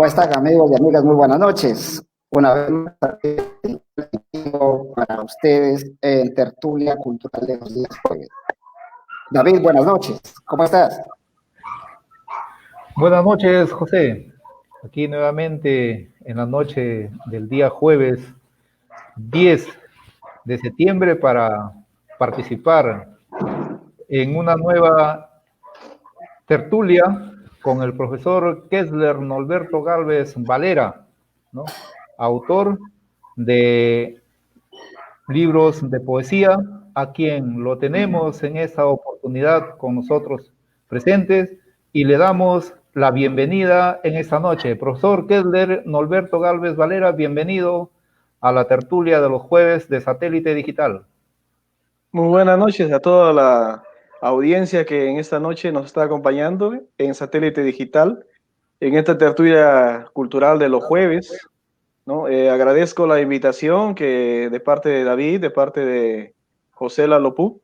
están, amigos y amigas? Muy buenas noches. Una vez más para ustedes en Tertulia Cultural de los días jueves. David, buenas noches. ¿Cómo estás? Buenas noches, José. Aquí nuevamente en la noche del día jueves 10 de septiembre para participar en una nueva tertulia con el profesor Kessler Norberto Galvez Valera, ¿no? Autor de libros de poesía, a quien lo tenemos en esta oportunidad con nosotros presentes y le damos la bienvenida en esta noche. Profesor Kessler Norberto Galvez Valera, bienvenido a la tertulia de los jueves de Satélite Digital. Muy buenas noches a toda la audiencia que en esta noche nos está acompañando en Satélite Digital, en esta tertulia cultural de los jueves, ¿no? Agradezco la invitación que de parte de David, de parte de José Lalopú,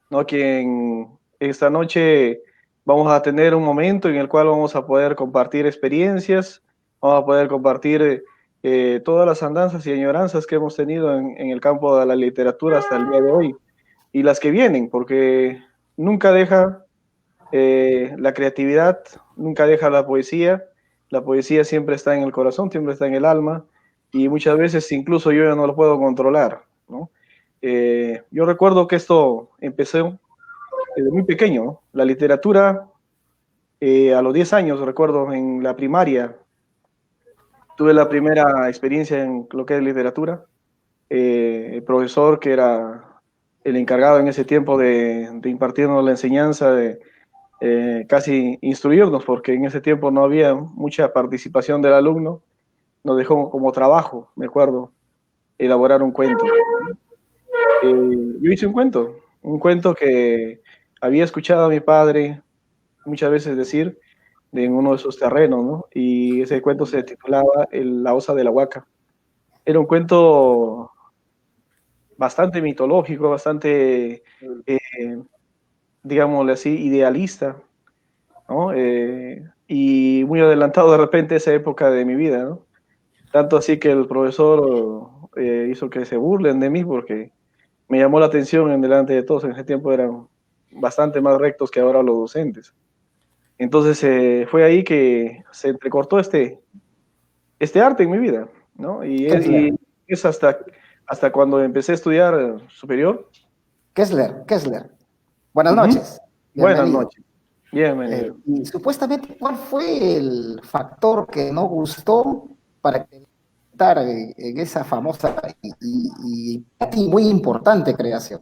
¿no? Quien esta noche vamos a tener un momento en el cual vamos a poder compartir experiencias, vamos a poder compartir todas las andanzas y añoranzas que hemos tenido en el campo de la literatura hasta el día de hoy y las que vienen, porque nunca deja la creatividad, nunca deja la poesía siempre está en el corazón, siempre está en el alma, y muchas veces incluso yo ya no lo puedo controlar, ¿no? Yo recuerdo que esto empezó desde muy pequeño, ¿no? La literatura, a los 10 años, recuerdo, en la primaria, tuve la primera experiencia en lo que es literatura. El profesor que era el encargado en ese tiempo de impartirnos la enseñanza, de casi instruirnos, porque en ese tiempo no había mucha participación del alumno, nos dejó como trabajo, me acuerdo, elaborar un cuento. Yo hice un cuento que había escuchado a mi padre muchas veces decir en uno de esos terrenos, ¿no? Y ese cuento se titulaba La Osa de la Huaca. Era un cuento bastante mitológico, bastante, digámosle así, idealista, ¿no? Y muy adelantado de repente a esa época de mi vida, ¿no? Tanto así que el profesor hizo que se burlen de mí porque me llamó la atención en delante de todos. En ese tiempo eran bastante más rectos que ahora los docentes. Entonces fue ahí que se entrecortó este arte en mi vida, ¿no? Y es hasta cuando empecé a estudiar superior. Kessler. Buenas noches. Buenas noches. Bienvenido. Y supuestamente, ¿cuál fue el factor que no gustó para estar en esa famosa y muy importante creación?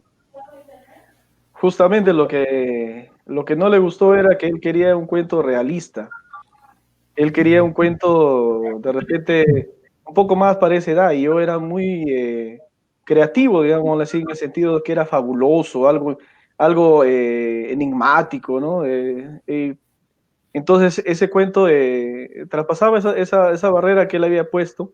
Justamente lo que no le gustó era que él quería un cuento realista. Él quería un cuento de repente un poco más para esa edad, y yo era muy creativo, digamos así, en el sentido de que era fabuloso, algo enigmático, ¿no? Entonces ese cuento traspasaba esa barrera que él había puesto,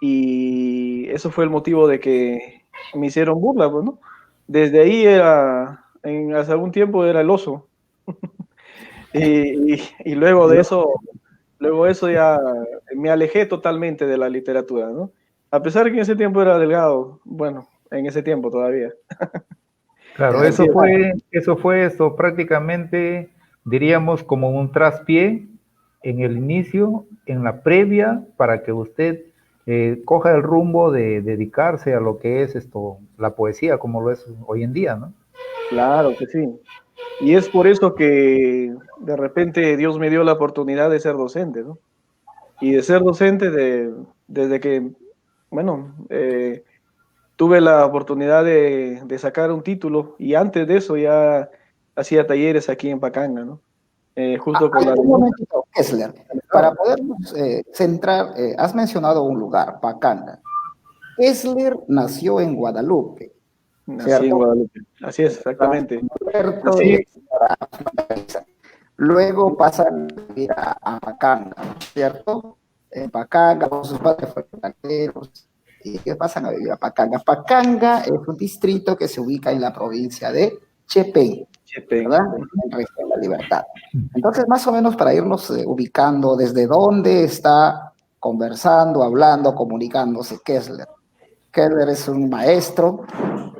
y eso fue el motivo de que me hicieron burla, pues, ¿no? Desde ahí hace algún tiempo era el oso. y luego de eso ya me alejé totalmente de la literatura, ¿no? A pesar de que en ese tiempo era delgado, bueno, en ese tiempo todavía. Claro, eso fue esto prácticamente, diríamos, como un traspié en el inicio, en la previa, para que usted coja el rumbo de dedicarse a lo que es la poesía, como lo es hoy en día, ¿no? Claro que sí. Y es por eso que de repente Dios me dio la oportunidad de ser docente, ¿no? Y de ser docente desde que, bueno, tuve la oportunidad de sacar un título, y antes de eso ya hacía talleres aquí en Pacanga, ¿no? Justo con un momentito, Kessler, para podernos centrar, has mencionado un lugar, Pacanga. Kessler nació en Guadalupe. Nací en Guadalupe. Así es, exactamente. Así. Luego pasan a Pacanga, ¿cierto? En Pacanga, sus padres fueron extranjeros y pasan a vivir a Pacanga. Pacanga es un distrito que se ubica en la provincia de Chepén. ¿verdad? En Región La Libertad. Entonces, más o menos para irnos ubicando desde dónde está conversando, hablando, comunicándose Kessler. Kessler es un maestro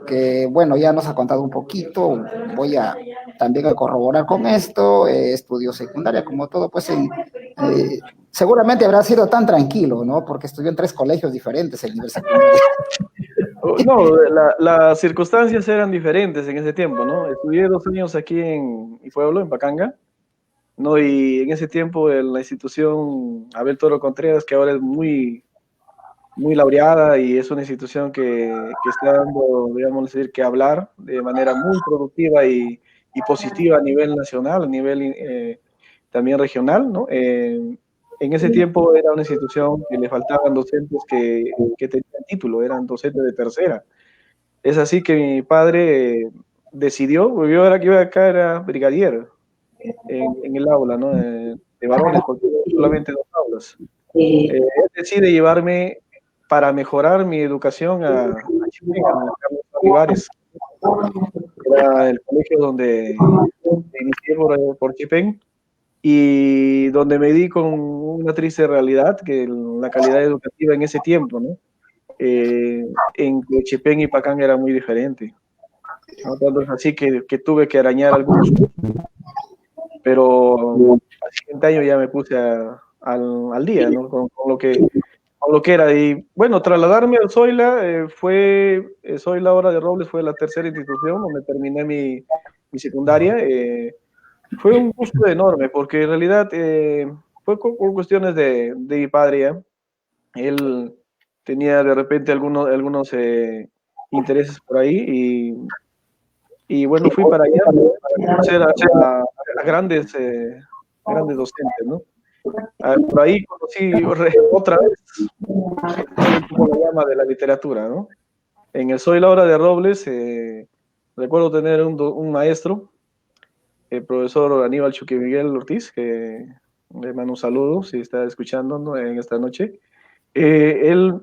que, bueno, ya nos ha contado un poquito, voy a también a corroborar con esto, estudió secundaria, como todo, pues seguramente habrá sido tan tranquilo, ¿no? Porque estudió en 3 colegios diferentes el nivel secundario. No, las circunstancias eran diferentes en ese tiempo, ¿no? Estudié 2 años aquí en mi pueblo, en Pacanga, ¿no? Y en ese tiempo la institución Abel Toro Contreras, que ahora es muy, muy laureada y es una institución que está dando, digamos decir, que hablar de manera muy productiva y positiva a nivel nacional, a nivel también regional, ¿no? En ese tiempo era una institución que le faltaban docentes que tenían título, eran docentes de tercera. Es así que mi padre decidió, yo era que iba acá, era brigadier en el aula, ¿no? De varones, porque solamente 2 aulas. Él decide llevarme para mejorar mi educación a Chipén, a Carlos Olivares. Era el colegio donde me inicié por Chipén y donde me di con una triste realidad, que la calidad educativa en ese tiempo, ¿no? En Chipén y Pacán era muy diferente, ¿no? Tanto es así que tuve que arañar algunos, pero al siguiente año ya me puse al día, ¿no? Con lo que era. Y bueno, trasladarme al Zoila, Zoila Hora de Robles fue la tercera institución donde terminé mi secundaria. Fue un gusto enorme, porque en realidad fue con cuestiones de mi padre ya. Él tenía de repente algunos intereses por ahí y bueno, fui para allá para conocer a grandes, grandes docentes, ¿no? Por ahí conocí otra vez como la llama de la literatura, ¿no? En el Soy la Hora de Robles, recuerdo tener un maestro, el profesor Aníbal Chucky Miguel Ortiz, que le mando un saludo si está escuchando, ¿no? En esta noche. Él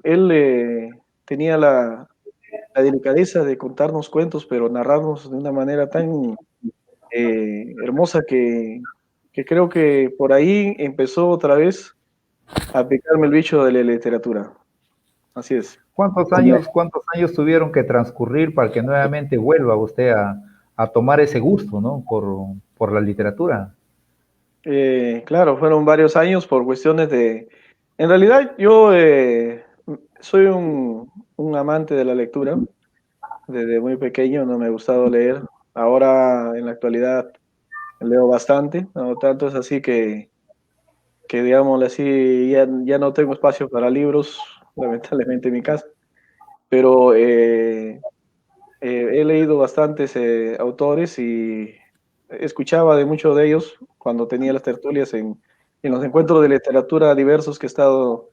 tenía la delicadeza de contarnos cuentos, pero narrarnos de una manera tan hermosa que creo que por ahí empezó otra vez a picarme el bicho de la literatura. Así es. ¿Cuántos años tuvieron que transcurrir para que nuevamente vuelva usted a tomar ese gusto, ¿no? Por la literatura. Claro, fueron varios años por cuestiones de... En realidad yo soy un amante de la lectura. Desde muy pequeño no me ha gustado leer. Ahora, en la actualidad, leo bastante. No tanto es así que digámosle así, ya no tengo espacio para libros, lamentablemente en mi casa. Pero he leído bastantes autores y escuchaba de muchos de ellos cuando tenía las tertulias en los encuentros de literatura diversos que he estado,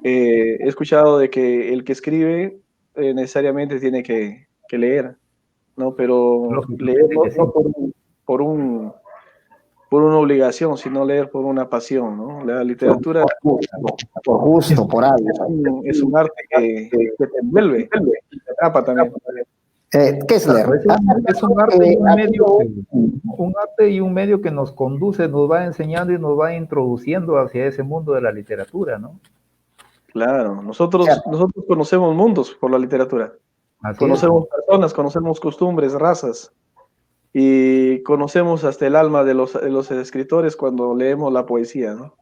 he escuchado de que el que escribe necesariamente tiene que leer, ¿no? Pero leer no, no por un, por una obligación, sino leer por una pasión, ¿no? La literatura por gusto, por algo. es un arte que te envuelve, te atrapa también. Kessler. Es un arte y un medio que nos conduce, nos va enseñando y nos va introduciendo hacia ese mundo de la literatura, ¿no? Claro, nosotros conocemos mundos por la literatura. Conocemos personas, conocemos costumbres, razas, y conocemos hasta el alma de los escritores cuando leemos la poesía, ¿no?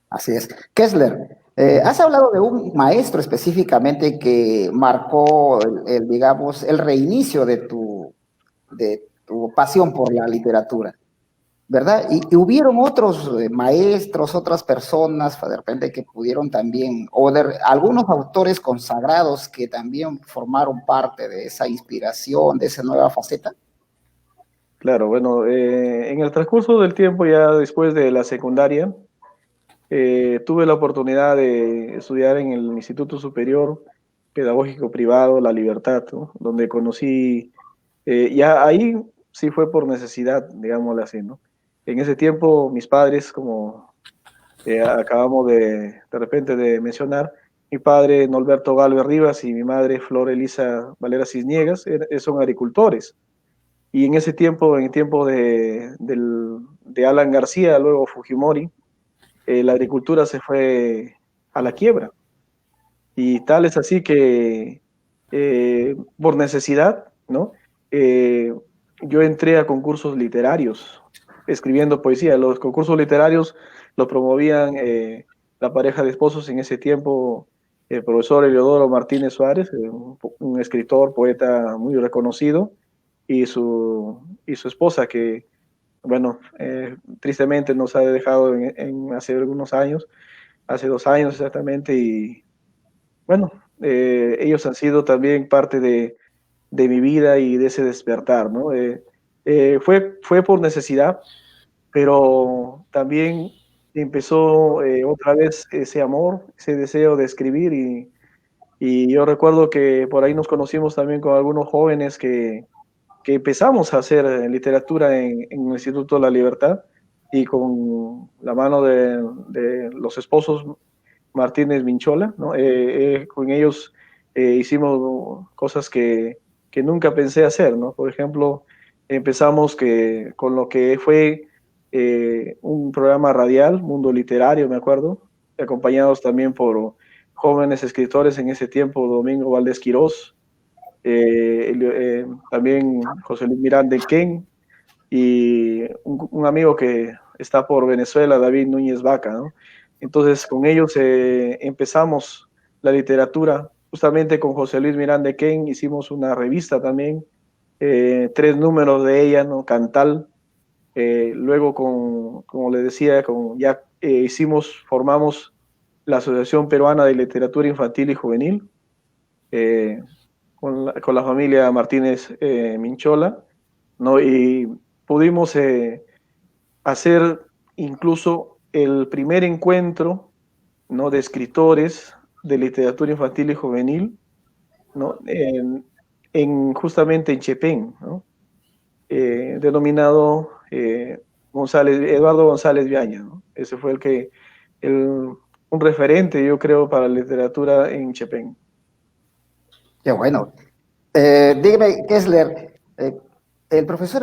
Así es. Kessler, has hablado de un maestro específicamente que marcó digamos, el reinicio de tu pasión por la literatura, ¿verdad? Y hubieron otros maestros, otras personas, de repente, que pudieron también, algunos autores consagrados que también formaron parte de esa inspiración, de esa nueva faceta. Claro, bueno, en el transcurso del tiempo, ya después de la secundaria, tuve la oportunidad de estudiar en el Instituto Superior Pedagógico Privado La Libertad, ¿no? Donde conocí, ya ahí sí fue por necesidad, digámoslo así, ¿no? En ese tiempo mis padres, como acabamos de repente de mencionar, mi padre Norberto Galvez Rivas y mi madre Flor Elisa Valera Cisniegas son agricultores. y en ese tiempo, en el tiempo de Alan García, luego Fujimori, la agricultura se fue a la quiebra. Y tal es así que por necesidad, ¿no? Yo entré a concursos literarios, escribiendo poesía. Los concursos literarios los promovían la pareja de esposos en ese tiempo, el profesor Eliodoro Martínez Suárez, un escritor, poeta muy reconocido, y su esposa, que, bueno, tristemente nos ha dejado hace algunos años, hace 2 años exactamente, y bueno, ellos han sido también parte de mi vida y de ese despertar, ¿no? Fue por necesidad, pero también empezó otra vez ese amor, ese deseo de escribir, y yo recuerdo que por ahí nos conocimos también con algunos jóvenes que empezamos a hacer literatura en el Instituto de la Libertad, y con la mano de los esposos Martínez Minchola, ¿no? Con ellos hicimos cosas que nunca pensé hacer, ¿no? Por ejemplo, empezamos con lo que fue un programa radial, Mundo Literario, me acuerdo, acompañados también por jóvenes escritores en ese tiempo, Domingo Valdés Quirós, también José Luis Miranda Ken, y un amigo que está por Venezuela, David Núñez Vaca, ¿no? Entonces, con ellos empezamos la literatura, justamente con José Luis Miranda Ken hicimos una revista también, 3 números de ella, ¿no? Cantal. Luego, como le decía, ya formamos la Asociación Peruana de Literatura Infantil y Juvenil, con la familia Martínez Minchola, ¿no? Y pudimos hacer incluso el primer encuentro, ¿no? De escritores de literatura infantil y juvenil, ¿no? Justamente en Chepén, ¿no? Denominado Eduardo González Viaña, ¿no? Ese fue un referente, yo creo, para la literatura en Chepén. Qué bueno. Dígame, Kessler, el profesor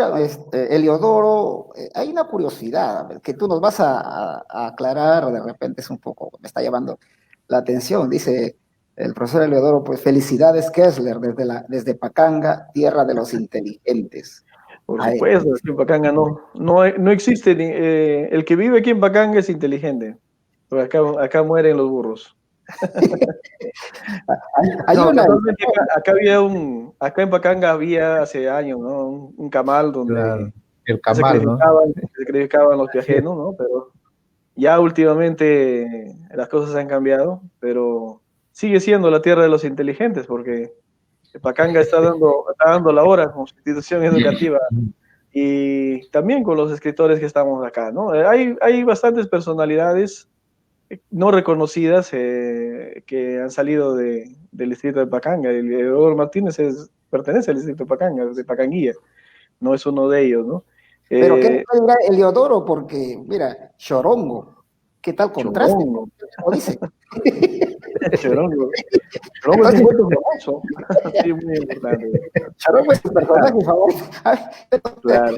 Eliodoro, hay una curiosidad a ver, que tú nos vas a aclarar, de repente es un poco, me está llamando la atención. Dice el profesor Eliodoro, pues felicidades, Kessler, desde Pacanga, tierra de los inteligentes. Por supuesto, aquí en Pacanga no existe, el que vive aquí en Pacanga es inteligente, porque acá mueren los burros. Acá en Pacanga había hace años, ¿no? Un camal donde claro, el camal, se sacrificaban los viajeros, ¿no? Pero ya últimamente las cosas han cambiado, pero sigue siendo la tierra de los inteligentes, porque Pacanga está dando la hora como institución educativa, y también con los escritores que estamos acá, ¿no? Hay bastantes personalidades no reconocidas que han salido del distrito de Pacanga. Eduardo Martínez pertenece al distrito de Pacanga, de Pacanguilla, no es uno de ellos, ¿no? Pero ¿qué dirá Eliodoro? Porque, mira, chorongo, ¿qué tal contraste? Chorongo. Como dice. Chorongo. Chorongo es un cuento famoso. Sí, muy importante. Chorongo es tu personaje favorito. Claro.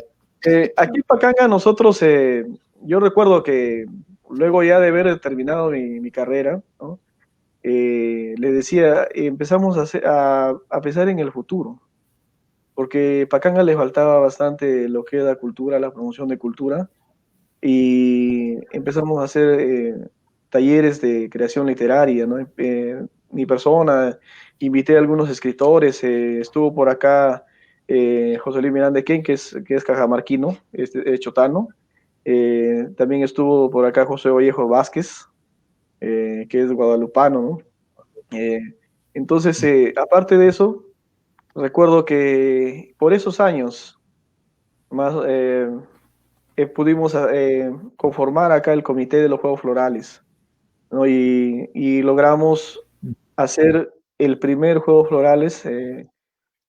Aquí en Pacanga nosotros, yo recuerdo que luego ya de haber terminado mi carrera, ¿no? Le decía, empezamos a pensar en el futuro, porque Pacanga les faltaba bastante lo que era cultura, la promoción de cultura, y empezamos a hacer talleres de creación literaria, ¿no? Mi persona, invité a algunos escritores, estuvo por acá José Luis Miranda Ken, que es cajamarquino, chotano. También estuvo por acá José Vallejo Vázquez, que es guadalupano, ¿no? Entonces, aparte de eso, recuerdo que por esos años más pudimos conformar acá el Comité de los Juegos Florales, ¿no? Y logramos hacer el primer Juegos Florales,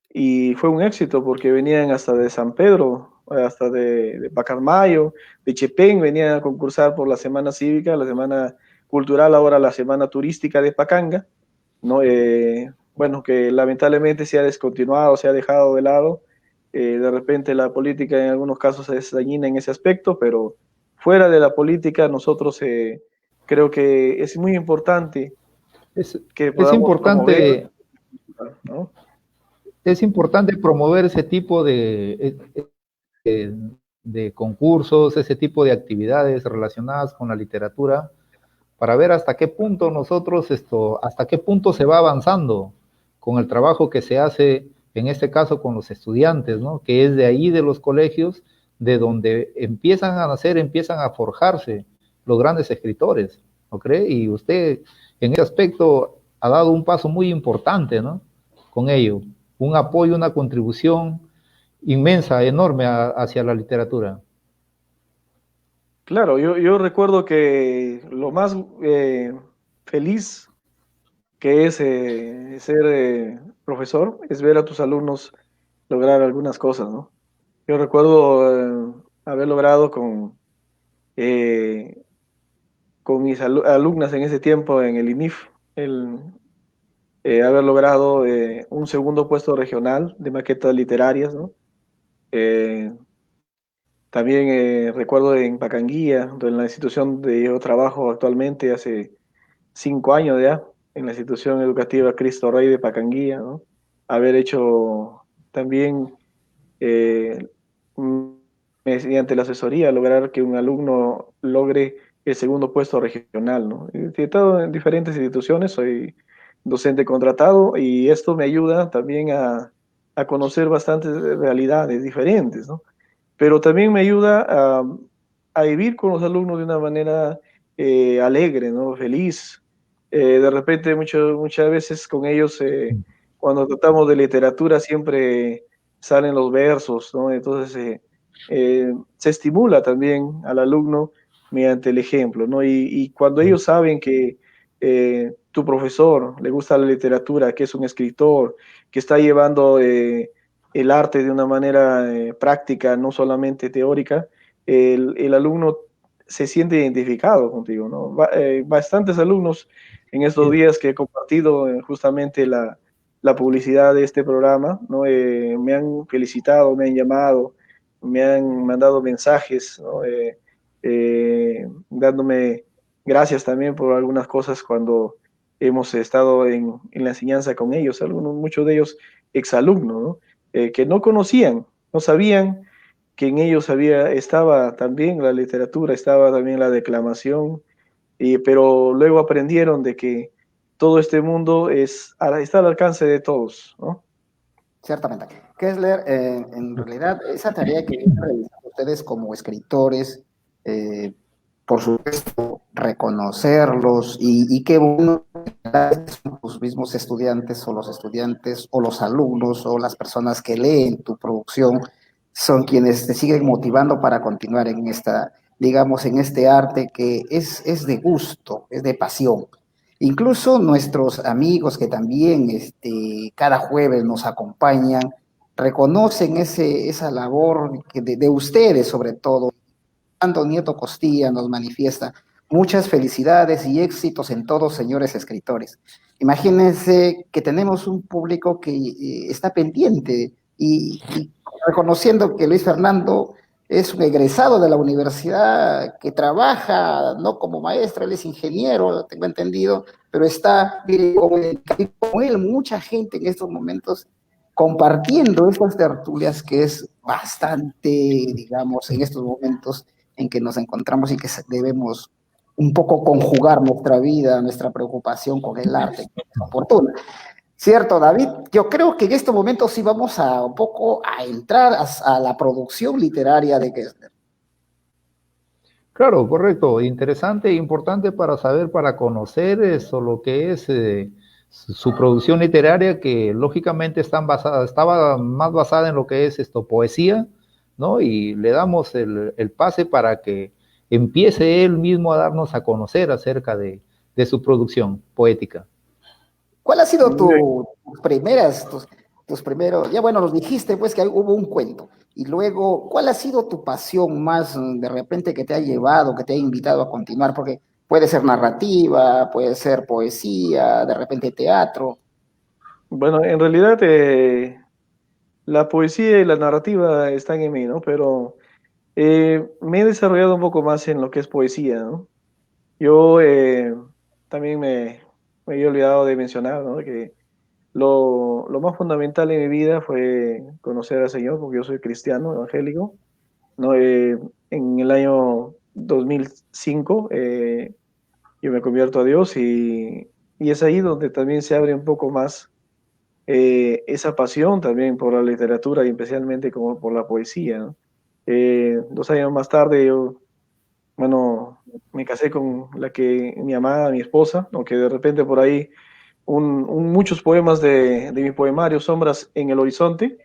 y fue un éxito porque venían hasta de San Pedro, hasta de Pacamayo, de Chepén, venían a concursar por la Semana Cívica, la Semana Cultural, ahora la Semana Turística de Pacanga, ¿no? Bueno, que lamentablemente se ha descontinuado, se ha dejado de lado, De repente la política en algunos casos es dañina en ese aspecto, pero fuera de la política nosotros creo que es muy importante Es, que es podamos promover, importante, ¿no? es importante promover ese tipo de concursos, ese tipo de actividades relacionadas con la literatura, para ver hasta qué punto hasta qué punto se va avanzando con el trabajo que se hace, en este caso con los estudiantes, ¿no? Que es de ahí de los colegios, de donde empiezan a nacer, empiezan a forjarse los grandes escritores, ¿no cree? Y usted en ese aspecto ha dado un paso muy importante, ¿no? Con ello, un apoyo, una contribución inmensa, enorme hacia la literatura. Claro, yo recuerdo que lo más feliz que es ser profesor es ver a tus alumnos lograr algunas cosas, ¿no? Yo recuerdo haber logrado eh, con mis alumnas en ese tiempo en el INIF, haber logrado un segundo puesto regional de maquetas literarias, ¿no? Eh, También recuerdo en Pacanguía, en la institución donde yo trabajo actualmente hace 5 años ya, en la institución educativa Cristo Rey de Pacanguía, ¿no? Haber hecho también, eh, mm, mediante la asesoría, lograr que un alumno logre el segundo puesto regional, ¿no? He estado en diferentes instituciones, soy docente contratado y esto me ayuda también a conocer bastantes realidades diferentes, ¿no? Pero también me ayuda a vivir con los alumnos de una manera alegre, ¿no? Feliz. De repente, muchas veces con ellos, cuando tratamos de literatura, siempre salen los versos, ¿no? Entonces, se estimula también al alumno mediante el ejemplo, ¿no? Y cuando ellos saben que tu profesor le gusta la literatura, que es un escritor, que está llevando el arte de una manera práctica, no solamente teórica, el alumno se siente identificado contigo, ¿no? Bastantes alumnos en estos días que he compartido justamente la publicidad de este programa, ¿no? Me han felicitado, me han llamado, me han mandado mensajes, ¿no? Dándome gracias también por algunas cosas cuando hemos estado en la enseñanza con ellos, algunos, muchos de ellos exalumnos, ¿no? Que no conocían, no sabían que en ellos estaba también la literatura, estaba también la declamación, pero luego aprendieron de que todo este mundo está al alcance de todos, ¿no? Ciertamente. Kessler, en realidad, esa tarea que vienen realizando ustedes como escritores, eh, por supuesto, reconocerlos y qué bueno son los mismos estudiantes o los estudiantes o los alumnos o las personas que leen tu producción son quienes te siguen motivando para continuar en esta, digamos, en este arte que es de gusto, es de pasión. Incluso nuestros amigos que también cada jueves nos acompañan, reconocen esa labor de ustedes sobre todo. Fernando Nieto Costilla nos manifiesta muchas felicidades y éxitos en todos, señores escritores. Imagínense que tenemos un público que está pendiente y reconociendo que Luis Fernando es un egresado de la universidad que trabaja no como maestro, él es ingeniero, tengo entendido, pero está con él mucha gente en estos momentos compartiendo estas tertulias que es bastante, digamos, en estos momentos en que nos encontramos y que debemos un poco conjugar nuestra vida, nuestra preocupación con el arte, que es oportuna. Cierto, David, yo creo que en estos momentos sí vamos a un poco a entrar a la producción literaria de Kessler. Claro, correcto, interesante e importante para saber, para conocer eso, lo que es su producción literaria, que lógicamente estaba más basada en lo que es poesía, ¿no? Y le damos el pase para que empiece él mismo a darnos a conocer acerca de su producción poética. ¿Cuál ha sido tus primeros, ya bueno, nos dijiste pues que hubo un cuento, y luego, ¿cuál ha sido tu pasión más de repente que te ha llevado, que te ha invitado a continuar? Porque puede ser narrativa, puede ser poesía, de repente teatro. Bueno, en realidad la poesía y la narrativa están en mí, ¿no? Pero me he desarrollado un poco más en lo que es poesía, ¿no? Yo también me he olvidado de mencionar, ¿no? Que lo más fundamental en mi vida fue conocer al Señor, porque yo soy cristiano, evangélico, ¿no? En el año 2005 yo me convierto a Dios y es ahí donde también se abre un poco más esa pasión también por la literatura y especialmente como por la poesía, ¿no? 2 años más tarde yo, bueno, me casé con la que mi amada, mi esposa, aunque de repente por ahí muchos poemas de mi poemario Sombras en el Horizonte,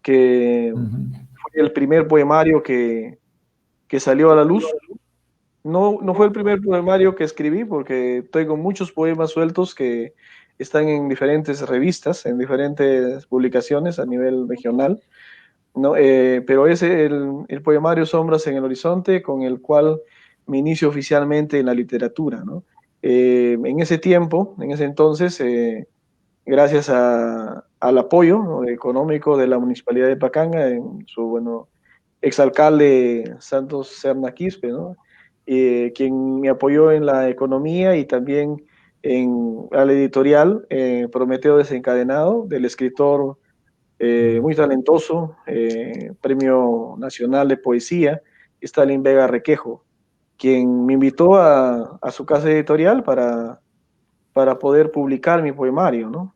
que Ujú. fue el primer poemario que salió a la luz. No, no fue el primer poemario que escribí porque tengo muchos poemas sueltos que están en diferentes revistas, en diferentes publicaciones a nivel regional, ¿no? Pero es el poemario Sombras en el Horizonte con el cual me inicio oficialmente en la literatura, ¿no? En ese tiempo, en ese entonces, gracias al apoyo, ¿no?, económico de la Municipalidad de Pacanga, en su, bueno, exalcalde Santos Serna Quispe, ¿no? Quien me apoyó en la economía y también en la editorial Prometeo Desencadenado, del escritor muy talentoso, Premio Nacional de Poesía, Stalin Vega Requejo, quien me invitó a su casa editorial para poder publicar mi poemario, ¿no?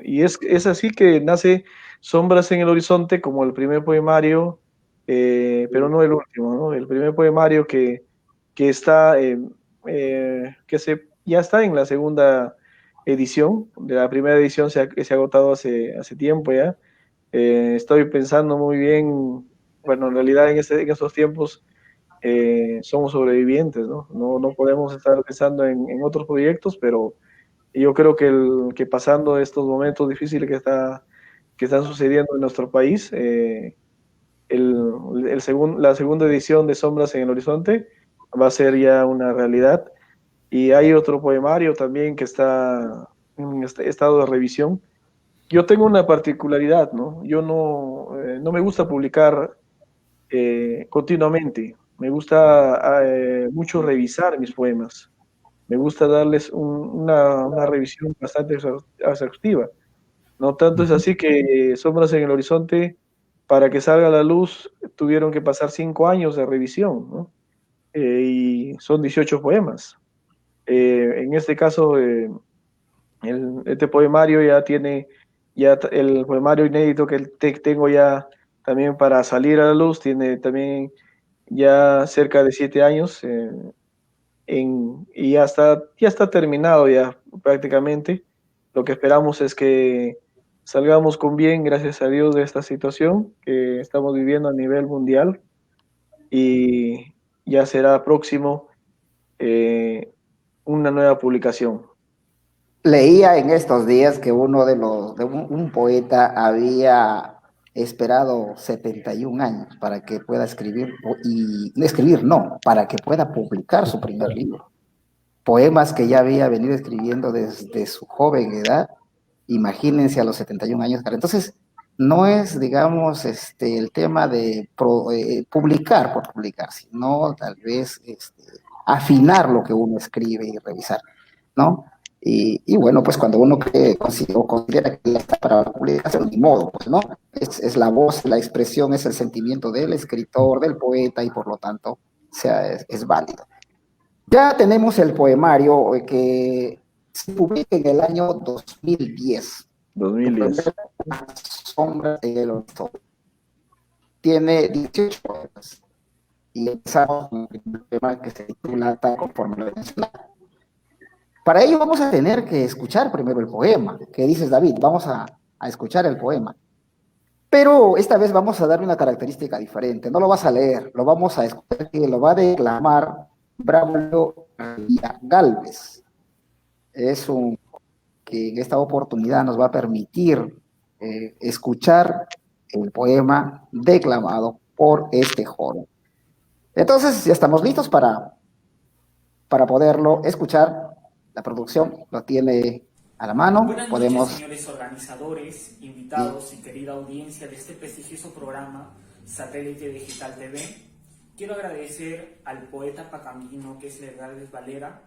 Y es así que nace Sombras en el Horizonte como el primer poemario, pero no el último, ¿no? El primer poemario que está, ya está en la segunda edición. De la primera edición se ha agotado hace tiempo ya. Estoy pensando muy bien, bueno, en realidad en estos tiempos somos sobrevivientes, ¿no? No podemos estar pensando en otros proyectos, pero yo creo que pasando estos momentos difíciles que están sucediendo en nuestro país, el, la segunda edición de Sombras en el Horizonte va a ser ya una realidad. Y hay otro poemario también que está en estado de revisión. Yo tengo una particularidad, ¿no? Yo no me gusta publicar continuamente. Me gusta mucho revisar mis poemas. Me gusta darles una revisión bastante exhaustiva. No tanto es Ujú. así que Sombras en el Horizonte, para que salga a la luz, tuvieron que pasar 5 años de revisión, ¿no? Y son 18 poemas. En este caso, este poemario ya tiene, el poemario inédito que tengo ya también para salir a la luz, tiene también ya cerca de 7 años. Y ya está terminado ya prácticamente. Lo que esperamos es que salgamos con bien, gracias a Dios, de esta situación que estamos viviendo a nivel mundial y ya será próximo una nueva publicación. Leía en estos días que uno de un poeta había esperado 71 años para que pueda escribir, y no escribir, no, para que pueda publicar su primer libro. Poemas que ya había venido escribiendo desde su joven edad, imagínense a los 71 años. Entonces, no es, digamos, el tema de publicar por publicar, sino tal vez afinar lo que uno escribe y revisar, ¿no? Y bueno, pues cuando uno cree o considera que ya está para la publicación, ni modo, pues, ¿no? Es la voz, la expresión, es el sentimiento del escritor, del poeta, y por lo tanto, es válido. Ya tenemos el poemario que se publica en el año 2010. Tu 2010. primera sombra en el horizonte. Tiene 18 poemas. Y empezamos con el primer poema que se titula Tal conforme lo he mencionado. Para ello vamos a tener que escuchar primero el poema. ¿Qué dices, David? Vamos a escuchar el poema. Pero esta vez vamos a darle una característica diferente. No lo vas a leer, lo vamos a escuchar, que lo va a declamar Braulio Galvez. Es un que en esta oportunidad nos va a permitir escuchar el poema declamado por este joven. Entonces, ya estamos listos para poderlo escuchar. La producción lo tiene a la mano, Buenas podemos... noches, señores organizadores, invitados y querida audiencia de este prestigioso programa Satélite Digital TV. Quiero agradecer al poeta pacamino Kessler Gálvez Valera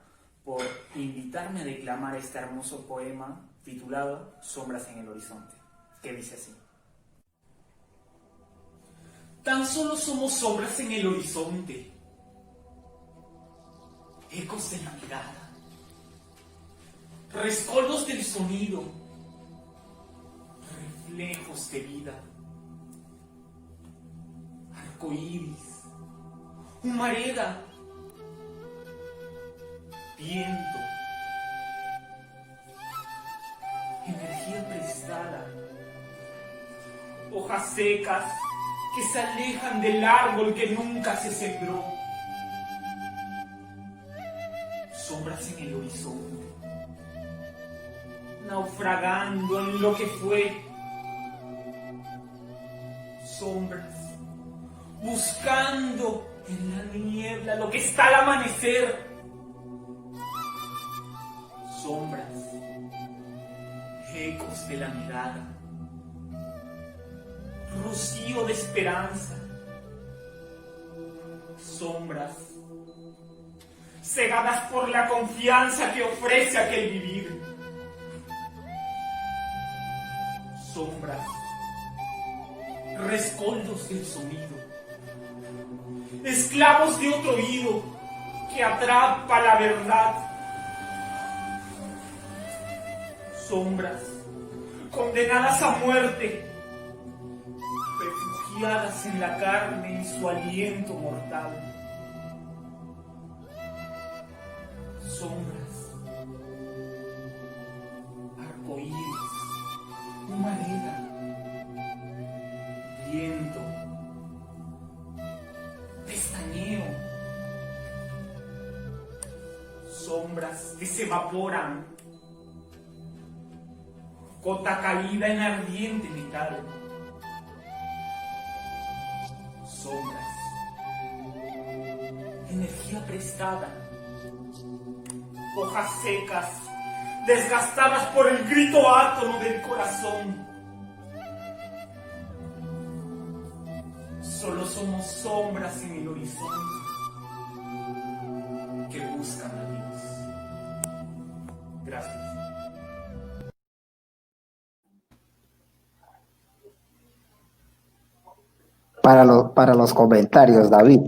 por invitarme a declamar este hermoso poema titulado Sombras en el Horizonte, que dice así. Tan solo somos sombras en el horizonte, ecos de la mirada, rescoldos del sonido, reflejos de vida, arcoíris, humareda, viento, energía prestada, hojas secas que se alejan del árbol que nunca se sembró, sombras en el horizonte, naufragando en lo que fue, sombras, buscando en la niebla lo que está al amanecer, sombras, ecos de la mirada, rocío de esperanza, sombras, cegadas por la confianza que ofrece aquel vivir, sombras, rescoldos del sonido, esclavos de otro oído que atrapa la verdad, sombras, condenadas a muerte, refugiadas en la carne y su aliento mortal, sombras, arcoíris, humareda, viento, pestañeo, sombras que se evaporan, gota caída en ardiente metal, sombras, energía prestada, hojas secas, desgastadas por el grito átomo del corazón. Solo somos sombras en el horizonte que buscan a Dios. Gracias. Para los comentarios, David.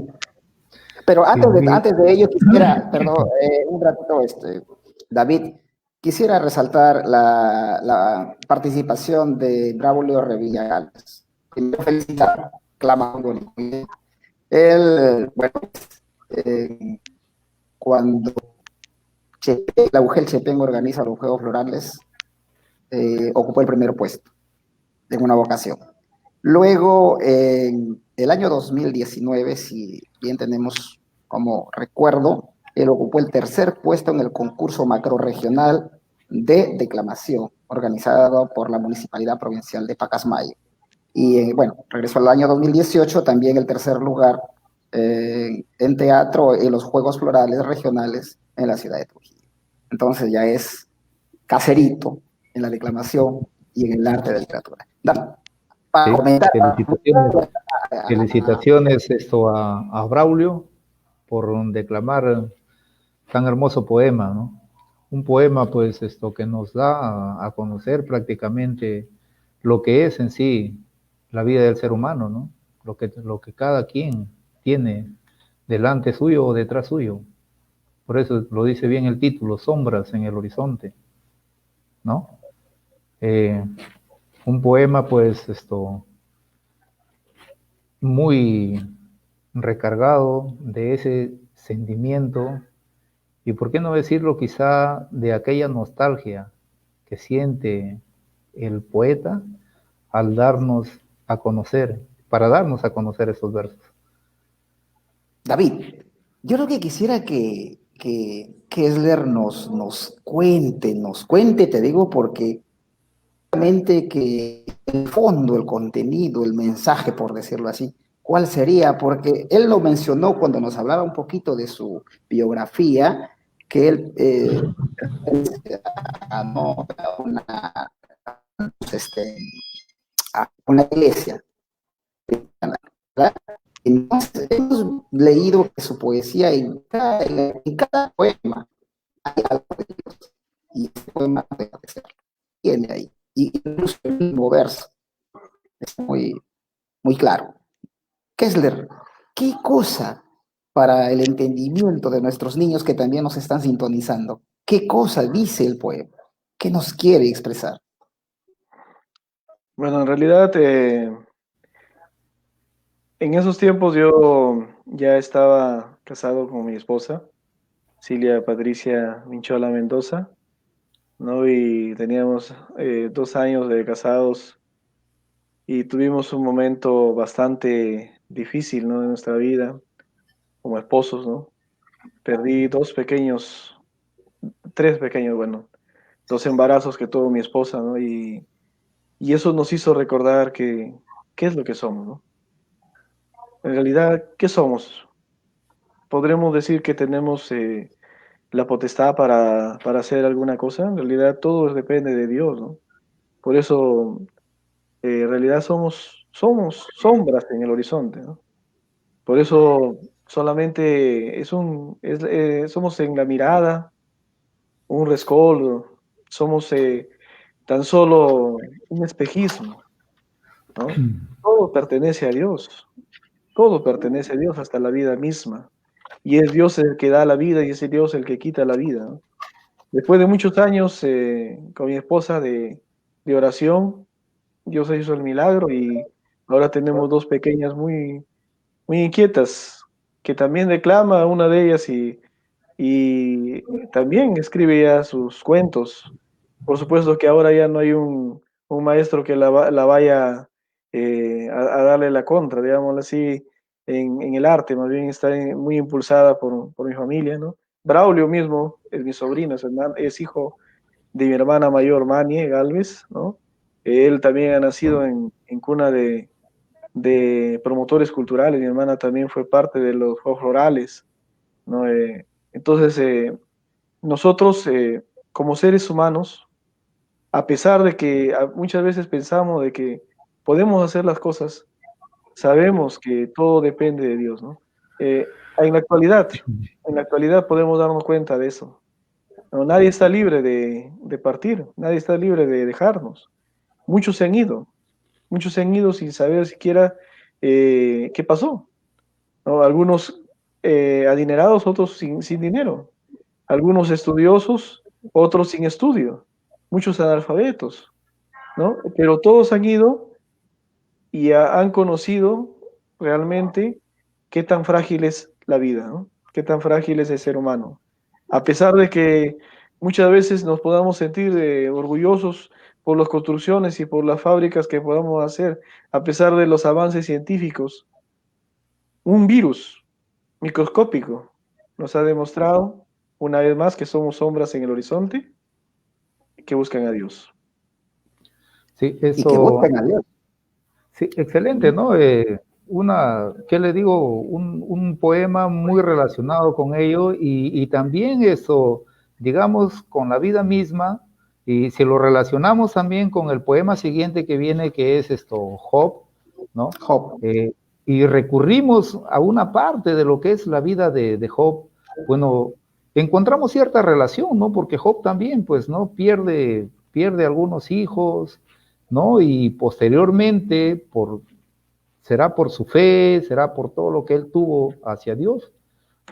Pero antes de ello quisiera, perdón, un ratito, David, quisiera resaltar la participación de Braulio Revilla Gálvez. Quiero felicitar, clamando. Él, bueno, cuando la UGEL Chepén organiza los Juegos Florales, ocupó el primer puesto en una vocación. Luego, en el año 2019, si bien tenemos como recuerdo, él ocupó el tercer puesto en el concurso macrorregional de declamación organizado por la Municipalidad Provincial de Pacasmayo. Y bueno, regresó al año 2018 también el tercer lugar en teatro en los Juegos Florales regionales en la ciudad de Trujillo. Entonces ya es caserito en la declamación y en el arte de la literatura. Dale. Sí, felicitaciones a Braulio por declamar tan hermoso poema, ¿no? Un poema, pues, que nos da a conocer prácticamente lo que es en sí la vida del ser humano, ¿no? Lo que cada quien tiene delante suyo o detrás suyo. Por eso lo dice bien el título, Sombras en el Horizonte, ¿no? Un poema, pues, muy recargado de ese sentimiento y, por qué no decirlo, quizá de aquella nostalgia que siente el poeta al darnos a conocer, para darnos a conocer esos versos. David, yo lo que quisiera que Kessler nos cuente, te digo, porque realmente que el fondo, el contenido, el mensaje, por decirlo así, ¿cuál sería? Porque él lo mencionó cuando nos hablaba un poquito de su biografía, que él ganó una, este, a una iglesia, ¿verdad? Entonces, hemos leído que su poesía en cada poema hay algo de Dios, y este poema tiene ahí, y incluso el mismo verso es muy claro. Kessler, ¿qué cosa para el entendimiento de nuestros niños que también nos están sintonizando? ¿Qué cosa dice el poema? ¿Qué nos quiere expresar? Bueno, en realidad, en esos tiempos yo ya estaba casado con mi esposa, Cilia Patricia Minchola Mendoza, ¿no? Y teníamos 2 años de casados y tuvimos un momento bastante difícil, ¿no? En nuestra vida como esposos, ¿no? Perdí tres pequeños, bueno, 2 embarazos que tuvo mi esposa, ¿no? Y eso nos hizo recordar qué es lo que somos, ¿no? En realidad, ¿qué somos? ¿Podremos decir que tenemos la potestad para hacer alguna cosa? En realidad, todo depende de Dios, ¿no? Por eso, en realidad somos sombras en el horizonte, ¿no? Por eso solamente somos en la mirada, un rescoldo, somos tan solo un espejismo, ¿no? Todo pertenece a Dios, todo pertenece a Dios, hasta la vida misma. Y es Dios el que da la vida y es Dios el que quita la vida, ¿no? Después de muchos años con mi esposa de oración, Dios hizo el milagro y ahora tenemos dos pequeñas muy inquietas, que también declama una de ellas y también escribe ya sus cuentos. Por supuesto que ahora ya no hay un maestro que la vaya a darle la contra, digámoslo así, en el arte, más bien está muy impulsada por mi familia, ¿no? Braulio mismo es mi sobrino, es hijo de mi hermana mayor, Manie Galvez, ¿no? Él también ha nacido en cuna de promotores culturales, mi hermana también fue parte de los Juegos Florales, ¿no? Entonces, nosotros como seres humanos, a pesar de que muchas veces pensamos de que podemos hacer las cosas, sabemos que todo depende de Dios, ¿no? En la actualidad, podemos darnos cuenta de eso. No, nadie está libre de partir, nadie está libre de dejarnos. Muchos se han ido sin saber siquiera qué pasó, ¿no? Algunos adinerados, otros sin dinero, algunos estudiosos, otros sin estudio, muchos analfabetos, ¿no? Pero todos han ido y han conocido realmente qué tan frágil es la vida, ¿no? Qué tan frágil es el ser humano. A pesar de que muchas veces nos podamos sentir orgullosos por las construcciones y por las fábricas que podamos hacer, a pesar de los avances científicos, un virus microscópico nos ha demostrado una vez más que somos sombras en el horizonte que buscan a Dios. Sí, Y que eso, busquen a Dios. sí, excelente, ¿no? ¿Qué le digo? Un poema muy relacionado con ello y también eso, digamos, con la vida misma, y si lo relacionamos también con el poema siguiente que viene, que es esto, Job, ¿no? Job. Y recurrimos a una parte de lo que es la vida de Job, bueno, encontramos cierta relación, ¿no? Porque Job también, pues, ¿no? Pierde algunos hijos, ¿no? Y posteriormente, será por su fe, será por todo lo que él tuvo hacia Dios,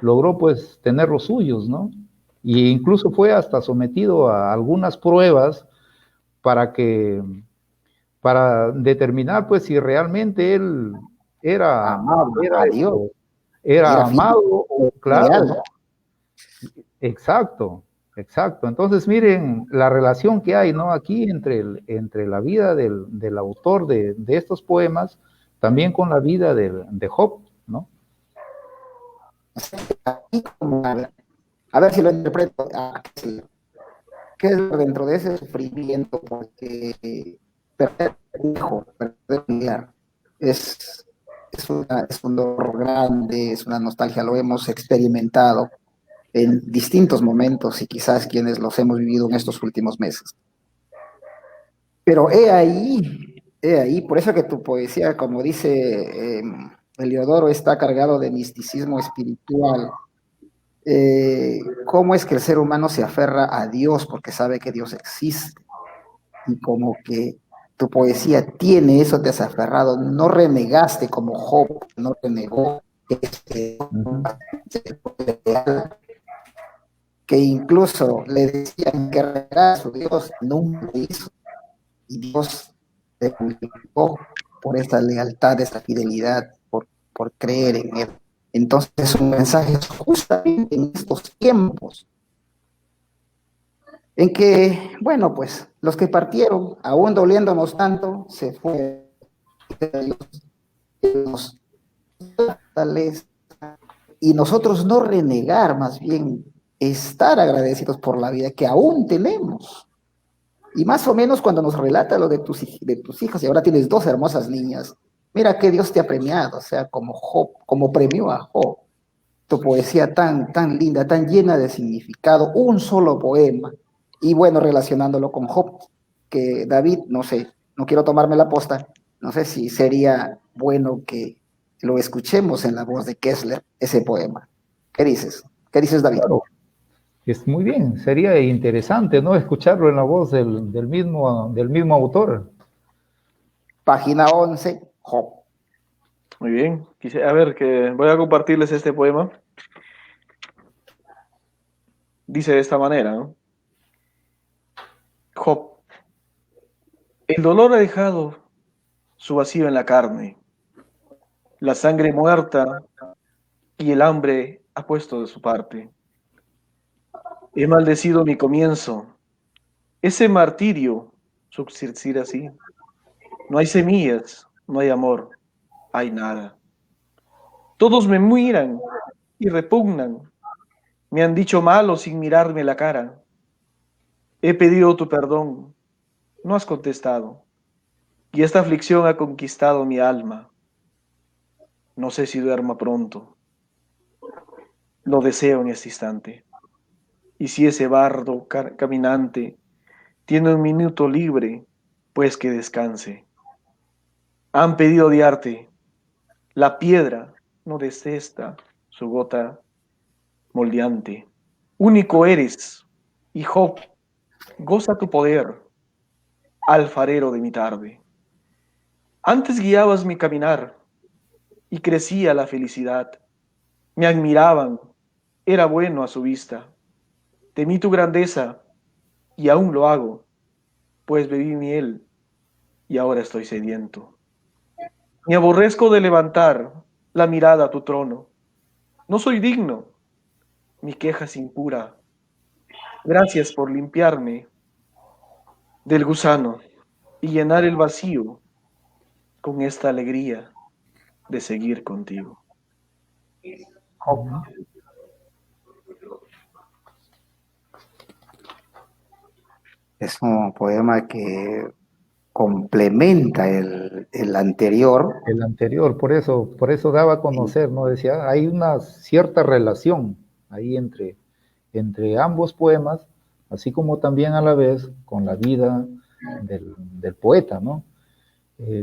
logró pues tener los suyos, ¿no? Y incluso fue hasta sometido a algunas pruebas para para determinar pues si realmente él era, Amado a Dios. era Era amado, o claro, real. ¿no? Exacto, exacto. Entonces, miren la relación que hay, ¿no? Aquí entre la vida del autor de estos poemas, también con la vida de Job, ¿no? A ver si lo interpreto. ¿Qué es dentro de ese sufrimiento? Porque perder un hijo, perder un familiar, es un dolor grande, es una nostalgia, lo hemos experimentado. en distintos momentos y quizás quienes los hemos vivido en estos últimos meses. Pero he ahí, por eso que tu poesía, como dice Heliodoro, está cargado de misticismo espiritual. ¿Cómo es que el ser humano se aferra a Dios porque sabe que Dios existe? Y como que tu poesía tiene eso desaferrado, no renegaste como Job, no renegó, Ujú. que incluso le decían que renegara a su Dios, nunca lo hizo, y Dios te glorificó por esa lealtad, esa fidelidad, por creer en Él. Entonces, un mensaje es justamente en estos tiempos en que, bueno, pues los que partieron, aún doliéndonos tanto, se fue Dios, y nosotros no renegar, más bien estar agradecidos por la vida que aún tenemos. Y más o menos cuando nos relata lo de tus hijas, y ahora tienes dos hermosas niñas, mira que Dios te ha premiado, o sea, como Job, como premió a Job. Tu poesía tan linda, tan llena de significado, un solo poema. Y bueno, relacionándolo con Job, que David, no sé, no quiero tomarme la posta, no sé si sería bueno que lo escuchemos en la voz de Kessler, ese poema. ¿Qué dices? ¿Qué dices, David? Claro, es muy bien, sería interesante, ¿no? Escucharlo en la voz del mismo autor. Página 11, Job. Muy bien. A ver, que voy a compartirles este poema. Dice de esta manera, ¿no? Job. El dolor ha dejado su vacío en la carne, la sangre muerta y el hambre ha puesto de su parte. He maldecido mi comienzo, ese martirio subsistir así. No hay semillas, no hay amor, hay nada. Todos me miran y repugnan, me han dicho malo sin mirarme la cara. He pedido tu perdón, no has contestado, y esta aflicción ha conquistado mi alma. No sé si duerma pronto, lo deseo en este instante. Y si ese bardo caminante tiene un minuto libre, pues que descanse. Han pedido odiarte, la piedra no desesta su gota moldeante. Único eres, y Job, goza tu poder, alfarero de mi tarde. Antes guiabas mi caminar y crecía la felicidad. Me admiraban, era bueno a su vista. Temí tu grandeza y aún lo hago, pues bebí miel y ahora estoy sediento. Me aborrezco de levantar la mirada a tu trono. No soy digno, mi queja es impura. Gracias por limpiarme del gusano y llenar el vacío con esta alegría de seguir contigo. Job. Es un poema que complementa el anterior. El anterior, por eso daba a conocer, ¿no? Decía, hay una cierta relación ahí entre ambos poemas, así como también a la vez con la vida del poeta, ¿no?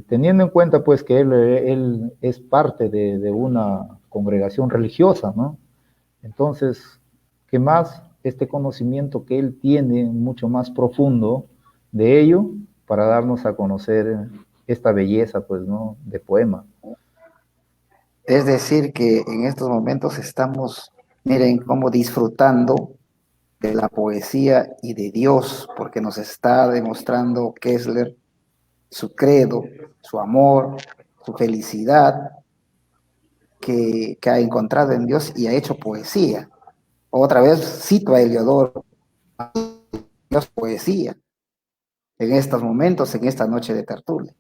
Teniendo en cuenta pues que él es parte de una congregación religiosa, ¿no? Entonces, ¿qué más este conocimiento que él tiene mucho más profundo de ello para darnos a conocer esta belleza, pues, ¿no? De poema. Es decir, que en estos momentos estamos, miren, como disfrutando de la poesía y de Dios, porque nos está demostrando Kessler su credo, su amor, su felicidad que ha encontrado en Dios y ha hecho poesía. Otra vez cito a Heliodoro, Dios poesía, en estos momentos, en esta noche de tertulia.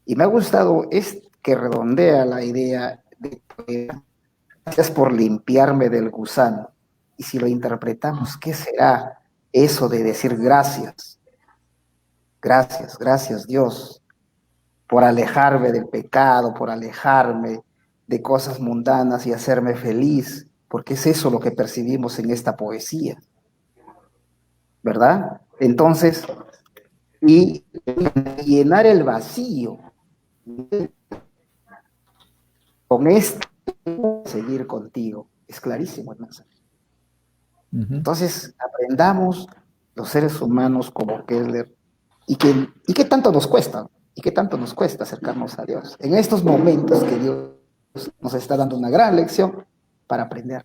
Y me ha gustado es que redondea la idea de poema. Gracias por limpiarme del gusano. Y si lo interpretamos, ¿qué será eso de decir gracias? Gracias, gracias Dios, por alejarme del pecado, por alejarme de cosas mundanas y hacerme feliz. porque es eso lo que percibimos en esta poesía, ¿verdad? Entonces, y llenar el vacío con este seguir contigo. Es clarísimo el mensaje. Entonces, aprendamos los seres humanos como Kessler y qué tanto nos cuesta, y qué tanto nos cuesta acercarnos a Dios. En estos momentos que Dios nos está dando una gran lección para aprender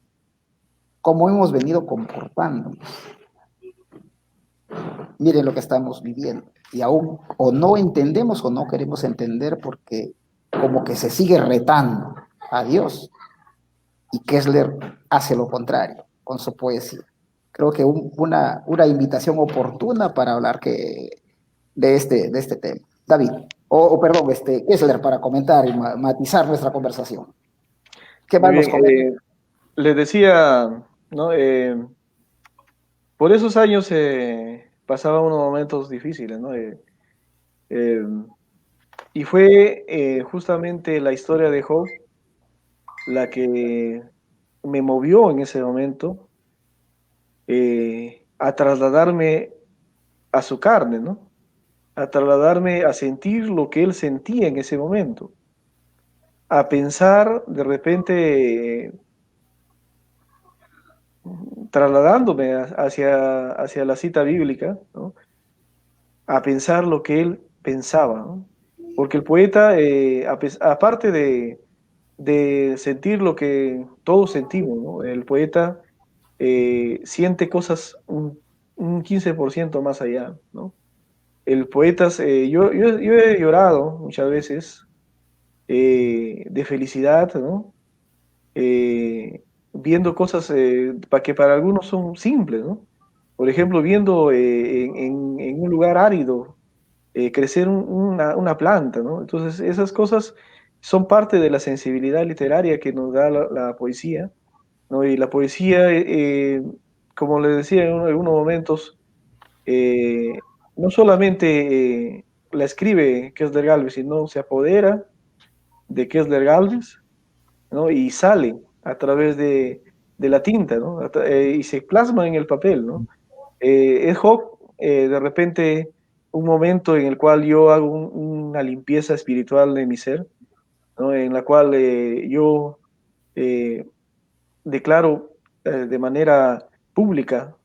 cómo hemos venido comportándonos. Miren lo que estamos viviendo y aún o no entendemos o no queremos entender porque como que se sigue retando a Dios y Kessler hace lo contrario con su poesía. Creo que una invitación oportuna para hablar de este tema. David, perdón, Kessler, para comentar y matizar nuestra conversación. ¿Qué Muy más nos bien, comenta? les decía, ¿no? Por esos años pasaba unos momentos difíciles, ¿no? Eh, y fue justamente la historia de Job la que me movió en ese momento a trasladarme a su carne, ¿no? A trasladarme a sentir lo que él sentía en ese momento, a pensar de repente, trasladándome hacia la cita bíblica, ¿no? A pensar lo que él pensaba, ¿no? Porque el poeta, aparte de sentir lo que todos sentimos, ¿no? El poeta siente cosas un 15% más allá, ¿no? El poeta, yo he llorado muchas veces de felicidad, ¿no? Viendo cosas que para algunos son simples, ¿no? Por ejemplo, viendo en un lugar árido crecer una planta, ¿no? Entonces, esas cosas son parte de la sensibilidad literaria que nos da la poesía, ¿no? Y la poesía, como les decía en algunos momentos, no solamente la escribe Kessler Gálvez, sino se apodera de Kessler Gálvez, ¿no? Y sale a través de la tinta, ¿no? Y se plasma en el papel, ¿no? Es Job, de repente, un momento en el cual yo hago una limpieza espiritual de mi ser, ¿no? En la cual yo eh, declaro de manera pública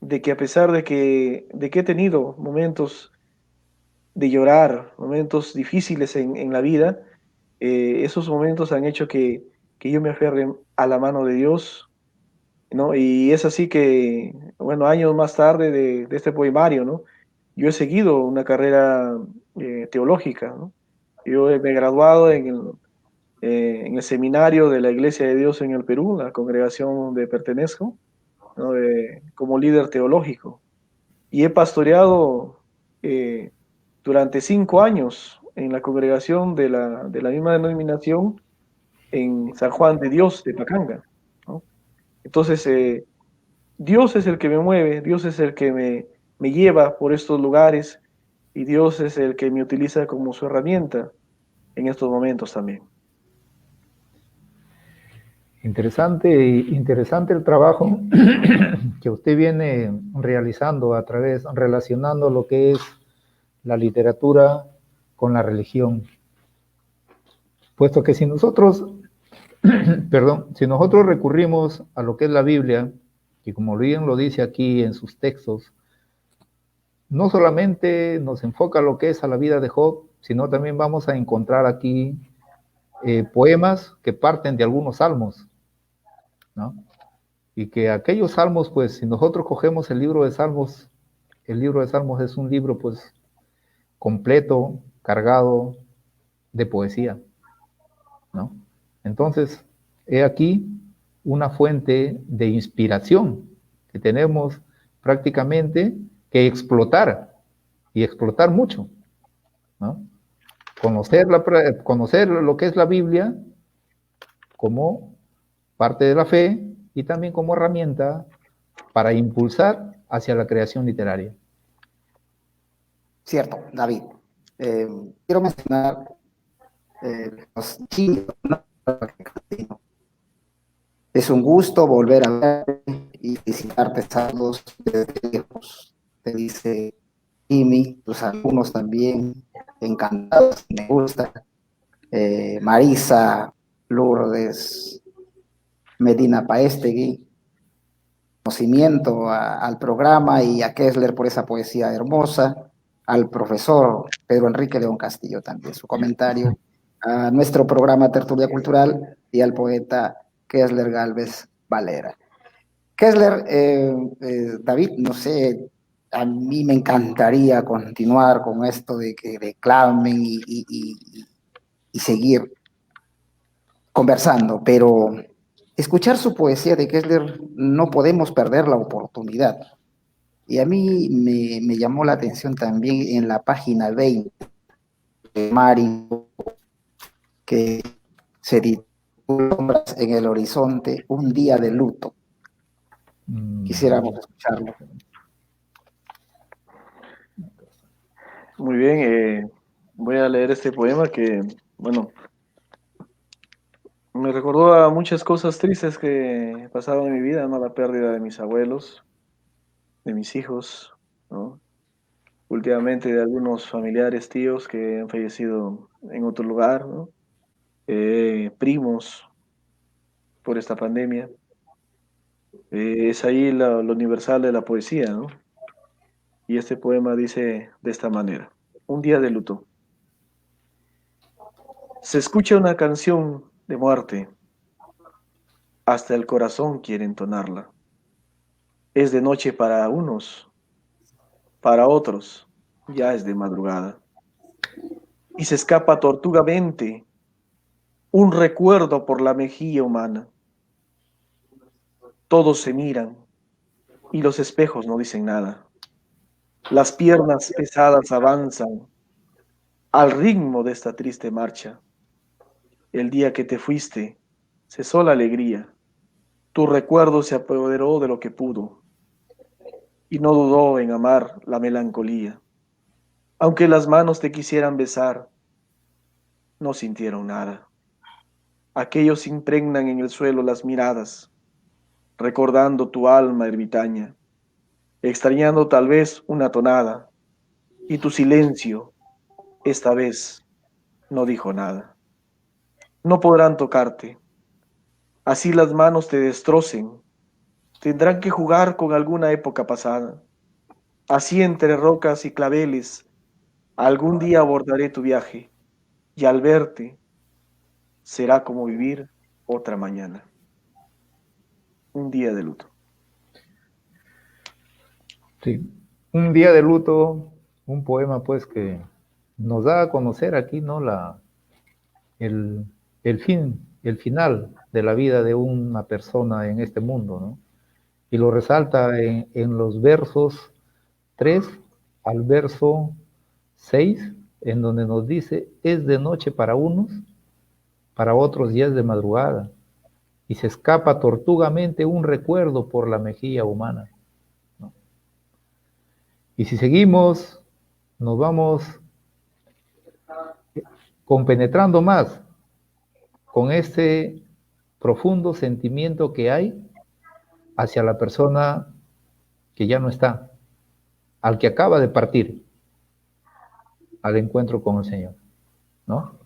de que a pesar de que he tenido momentos de llorar, momentos difíciles en la vida, esos momentos han hecho que yo me aferre a la mano de Dios, ¿no? Y es así que, bueno, años más tarde de este poemario, ¿no? Yo he seguido una carrera teológica, ¿no? Me he graduado en el seminario de la Iglesia de Dios en el Perú, la congregación donde pertenezco, ¿no? Como líder teológico. Y he pastoreado eh, durante 5 años en la congregación de la misma denominación en San Juan de Dios de Pacanga, ¿no? Entonces, Dios es el que me mueve, Dios es el que me lleva por estos lugares y Dios es el que me utiliza como su herramienta en estos momentos también. Interesante el trabajo que usted viene realizando relacionando lo que es la literatura con la religión. Puesto que si nosotros, si nosotros recurrimos a lo que es la Biblia, y como bien lo dice aquí en sus textos, no solamente nos enfoca lo que es a la vida de Job, sino también vamos a encontrar aquí poemas que parten de algunos salmos, ¿no? Y que aquellos salmos, pues, si nosotros cogemos el libro de Salmos es un libro, pues, completo, cargado de poesía, ¿no? Entonces, he aquí una fuente de inspiración que tenemos prácticamente que explotar, y explotar mucho, ¿no? Conocer lo que es la Biblia como parte de la fe y también como herramienta para impulsar hacia la creación literaria. Cierto, David. Quiero mencionar los chinos, ¿no? Es un gusto volver a verte y visitarte. Saludos desde lejos. Te dice Jimmy, tus alumnos también, encantados, me gusta. Marisa, Lourdes, Medina Paestegui, conocimiento al programa y a Kessler por esa poesía hermosa, al profesor Pedro Enrique León Castillo también, su comentario, a nuestro programa Tertulia Cultural y al poeta Kessler Galvez Valera. Kessler, David, no sé, a mí me encantaría continuar con esto de que declamen y seguir conversando, pero escuchar su poesía de Kessler no podemos perder la oportunidad. Y a mí me llamó la atención también en la página 20 de Mario, que se titula En el horizonte, un día de luto. Quisiéramos escucharlo. Muy bien, voy a leer este poema que, bueno, me recordó a muchas cosas tristes que pasaban en mi vida, ¿no? La pérdida de mis abuelos, de mis hijos, ¿no? Últimamente de algunos familiares, tíos que han fallecido en otro lugar, ¿no? Primos por esta pandemia. Es ahí lo universal de la poesía, ¿no? Y este poema dice de esta manera: un día de luto. Se escucha una canción de muerte, hasta el corazón quiere entonarla. Es de noche para unos, para otros ya es de madrugada. Y se escapa tortugamente un recuerdo por la mejilla humana. Todos se miran y los espejos no dicen nada. Las piernas pesadas avanzan al ritmo de esta triste marcha. El día que te fuiste, cesó la alegría. Tu recuerdo se apoderó de lo que pudo y no dudó en amar la melancolía. Aunque las manos te quisieran besar, no sintieron nada. Aquellos impregnan en el suelo las miradas, recordando tu alma ermitaña, extrañando tal vez una tonada, y tu silencio, esta vez, no dijo nada. No podrán tocarte, así las manos te destrocen, tendrán que jugar con alguna época pasada. Así entre rocas y claveles, algún día abordaré tu viaje, y al verte, será como vivir otra mañana. Un día de luto. Sí, un día de luto, un poema pues que nos da a conocer aquí, ¿no? El, el final de la vida de una persona en este mundo, ¿no? Y lo resalta en los versos 3 al verso 6, en donde nos dice: es de noche para unos, para otros ya es de madrugada, y se escapa tortugamente un recuerdo por la mejilla humana, ¿no? Y si seguimos, nos vamos compenetrando más con este profundo sentimiento que hay hacia la persona que ya no está, al que acaba de partir al encuentro con el Señor, ¿no?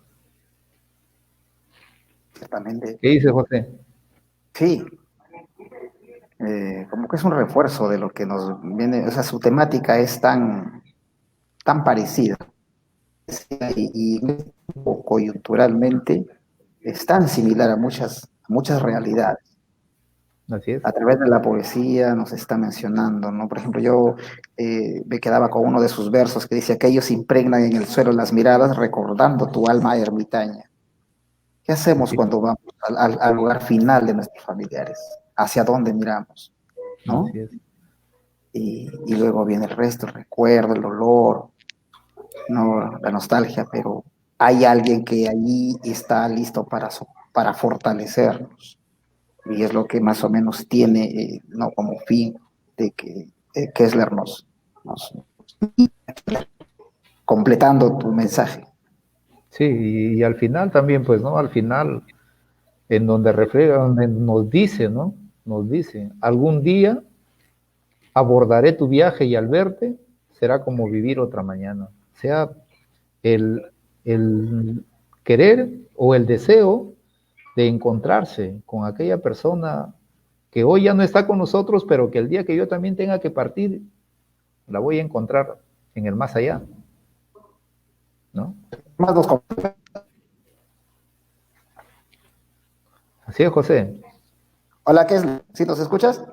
Exactamente. ¿Qué dice José? Sí, como que es un refuerzo de lo que nos viene, o sea, su temática es tan parecida y coyunturalmente es tan similar a muchas realidades. Así es. A través de la poesía nos está mencionando, ¿no? Por ejemplo, yo me quedaba con uno de sus versos que dice: aquellos impregnan en el suelo las miradas recordando tu alma ermitaña. ¿Qué hacemos Así, cuando vamos al lugar final de nuestros familiares? ¿Hacia dónde miramos? ¿No? así es. Y luego viene el resto, el recuerdo, el olor, ¿no? La nostalgia, pero hay alguien que allí está listo para fortalecernos. Y es lo que más o menos tiene, ¿no? Como fin de que Kessler nos completando tu mensaje. Sí, y al final también, pues, ¿no? Al final en donde refleja, donde nos dice, ¿no? Nos dice, algún día abordaré tu viaje y al verte será como vivir otra mañana. O sea, el querer o el deseo de encontrarse con aquella persona que hoy ya no está con nosotros, pero que el día que yo también tenga que partir, la voy a encontrar en el más allá, ¿no? Más dos. Así es, José. Hola, Kessler, ¿sí nos escuchas?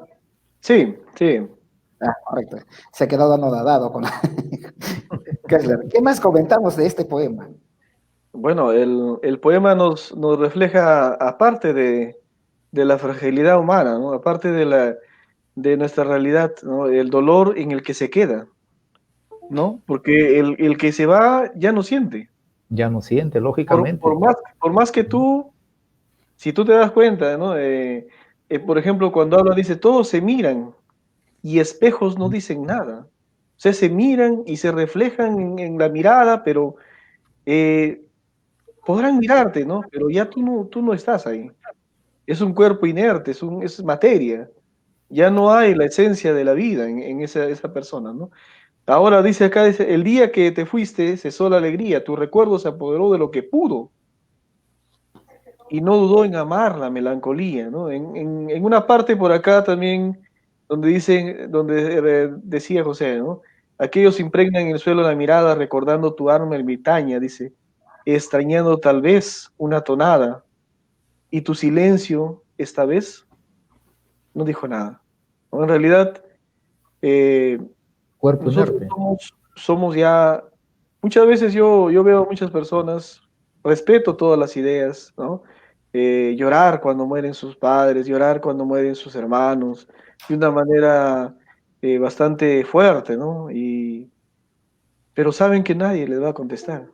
Sí, sí. Ah, correcto. Se quedó dado con Kessler. ¿Qué más comentamos de este poema? Bueno, el poema nos refleja, aparte de la fragilidad humana, ¿no? Aparte de nuestra realidad, ¿no? El dolor en el que se queda, ¿no? Porque el que se va ya no siente. Ya no siente, lógicamente. Por más que tú, si tú te das cuenta, ¿no? Por ejemplo, cuando habla, dice, todos se miran y espejos no dicen nada. O sea, se miran y se reflejan en la mirada, pero podrán mirarte, ¿no? Pero ya tú no estás ahí. Es un cuerpo inerte, es materia. Ya no hay la esencia de la vida en esa persona, ¿no? Ahora dice acá, dice, el día que te fuiste cesó la alegría, tu recuerdo se apoderó de lo que pudo y no dudó en amar la melancolía, ¿no? En una parte por acá también, donde decía José, ¿no? Aquellos impregnan en el suelo la mirada, recordando tu arma ermitaña, dice, extrañando tal vez una tonada, y tu silencio, esta vez, no dijo nada, ¿no? En realidad, eh, Cuerpo nosotros inerte. somos ya, muchas veces yo veo a muchas personas, respeto todas las ideas, ¿no? Llorar cuando mueren sus padres, llorar cuando mueren sus hermanos, de una manera bastante fuerte, ¿no? Pero saben que nadie les va a contestar.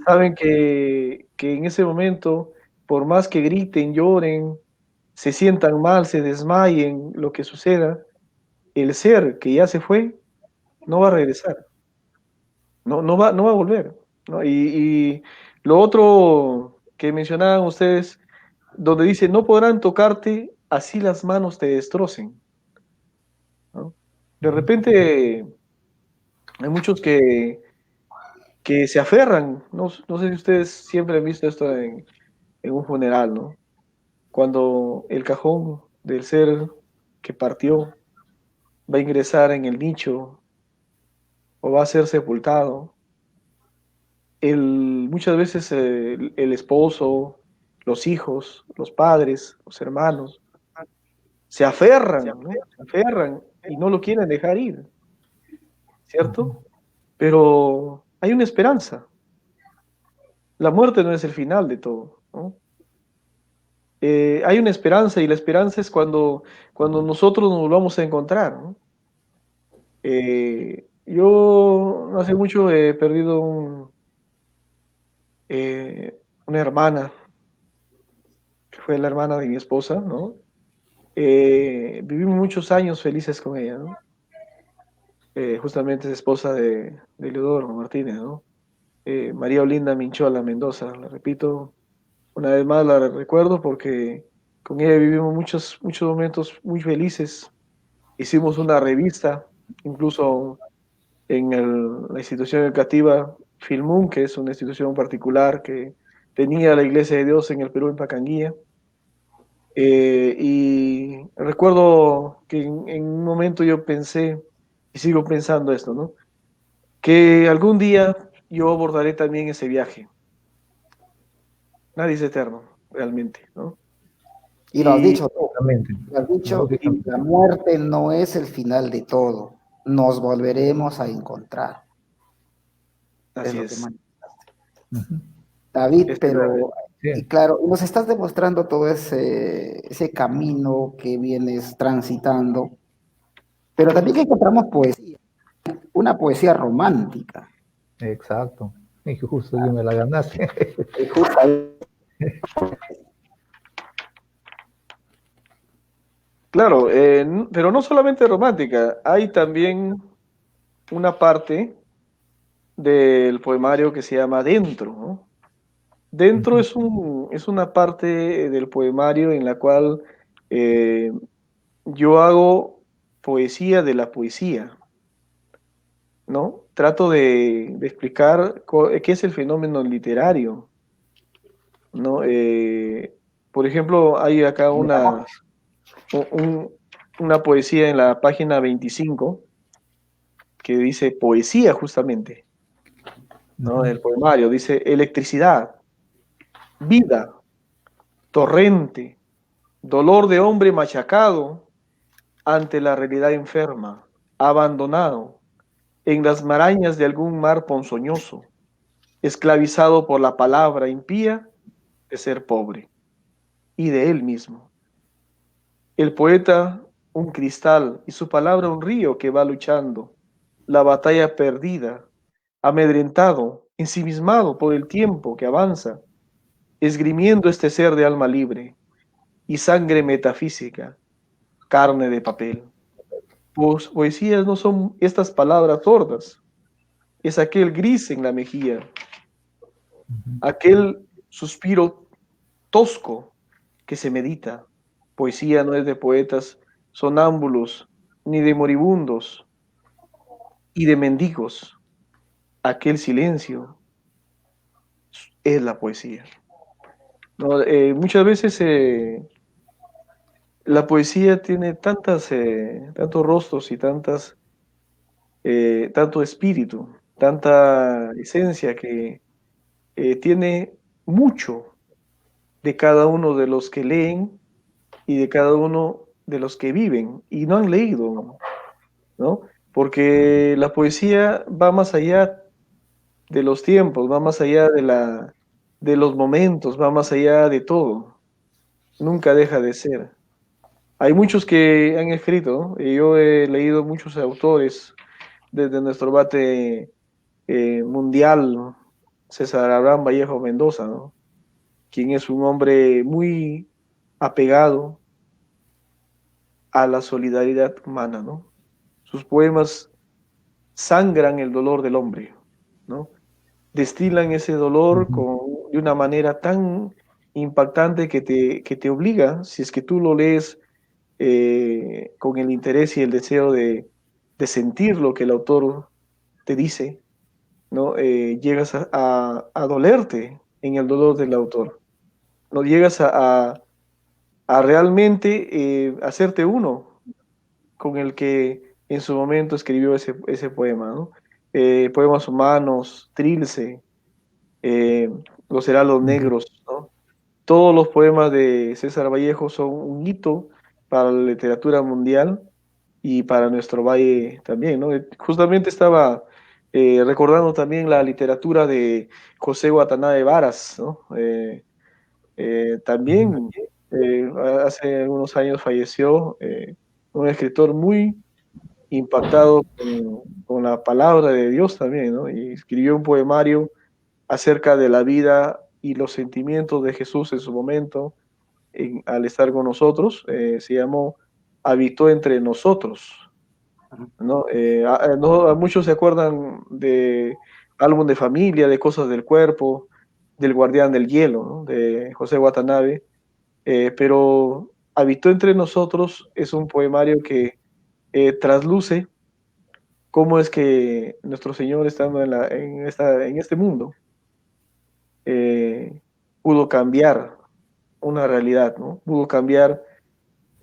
Saben que en ese momento, por más que griten, lloren, se sientan mal, se desmayen, lo que suceda, el ser que ya se fue no va a regresar. No va a volver, ¿no? Y lo otro que mencionaban ustedes, donde dice, no podrán tocarte, así las manos te destrocen, ¿no? De repente hay muchos que se aferran, no sé si ustedes siempre han visto esto en un funeral, ¿no? Cuando el cajón del ser que partió va a ingresar en el nicho o va a ser sepultado, muchas veces el esposo, los hijos, los padres, los hermanos, se aferran, ¿no? Se aferran y no lo quieren dejar ir, ¿cierto? Pero hay una esperanza. La muerte no es el final de todo, ¿no? Hay una esperanza y la esperanza es cuando nosotros nos volvamos a encontrar, ¿no? Yo no hace mucho he perdido una hermana, que fue la hermana de mi esposa, ¿no? Vivimos muchos años felices con ella, ¿no? Justamente es esposa de Leodoro Martínez, ¿no? María Olinda Minchola Mendoza, la repito, una vez más la recuerdo porque con ella vivimos muchos momentos muy felices. Hicimos una revista, incluso en la institución educativa Filmún, que es una institución particular que tenía la Iglesia de Dios en el Perú, en Pacanguía. Y recuerdo que en un momento yo pensé, y sigo pensando esto, ¿no? Que algún día yo abordaré también ese viaje. Nadie es eterno, realmente, ¿no? Y lo has Y, dicho tú, Lógicamente. lo has dicho, Lógicamente. la muerte no es el final de todo, nos volveremos a encontrar. Es así lo que es. Ujú. David, Este, pero, y Sí. claro, nos estás demostrando todo ese camino que vienes transitando, pero también que encontramos poesía, una poesía romántica. Exacto. Y justo yo me la ganaste. Y justo ahí, claro, pero no solamente romántica, hay también una parte del poemario que se llama Dentro, ¿no? Dentro es una parte del poemario en la cual yo hago poesía de la poesía, ¿no? Trato de explicar qué es el fenómeno literario, ¿no? Por ejemplo, hay acá una poesía en la página 25 que dice poesía justamente, ¿no? El poemario dice electricidad, vida, torrente, dolor de hombre machacado ante la realidad enferma, abandonado en las marañas de algún mar ponzoñoso, esclavizado por la palabra impía de ser pobre y de él mismo. El poeta, un cristal, y su palabra un río que va luchando, la batalla perdida, amedrentado, ensimismado por el tiempo que avanza, esgrimiendo este ser de alma libre y sangre metafísica, carne de papel. Poesías no son estas palabras sordas, es aquel gris en la mejilla, aquel suspiro tosco que se medita. Poesía no es de poetas sonámbulos, ni de moribundos y de mendigos. Aquel silencio es la poesía. ¿No? Muchas veces la poesía tiene tantos rostros y tanto espíritu, tanta esencia que tiene mucho de cada uno de los que leen y de cada uno de los que viven y no han leído, ¿no? Porque la poesía va más allá de los tiempos, va más allá de los momentos, va más allá de todo. Nunca deja de ser. Hay muchos que han escrito, ¿no? Y yo he leído muchos autores desde nuestro bate mundial, ¿no? César Abraham Vallejo Mendoza, ¿no? Quien es un hombre muy apegado a la solidaridad humana, ¿no? Sus poemas sangran el dolor del hombre, ¿no? Destilan ese dolor de una manera tan impactante que te obliga, si es que tú lo lees con el interés y el deseo de sentir lo que el autor te dice, ¿no? Llegas a dolerte en el dolor del autor, ¿no? Llegas a realmente hacerte uno con el que en su momento escribió ese poema, ¿no? Poemas humanos, Trilce, Los Heraldos Negros, ¿no? Todos los poemas de César Vallejo son un hito para la literatura mundial y para nuestro valle también, ¿no? Justamente estaba recordando también la literatura de José Watanabe Varas, ¿no? También hace algunos años falleció un escritor muy impactado con la palabra de Dios también, ¿no? Y escribió un poemario acerca de la vida y los sentimientos de Jesús en su momento, al estar con nosotros, se llamó Habitó entre nosotros, ¿no? Muchos se acuerdan de Álbum de Familia, de Cosas del Cuerpo, del Guardián del Hielo, ¿no? De José Watanabe, pero Habitó entre nosotros es un poemario que trasluce cómo es que nuestro Señor estando en este mundo pudo cambiar una realidad, ¿no? Pudo cambiar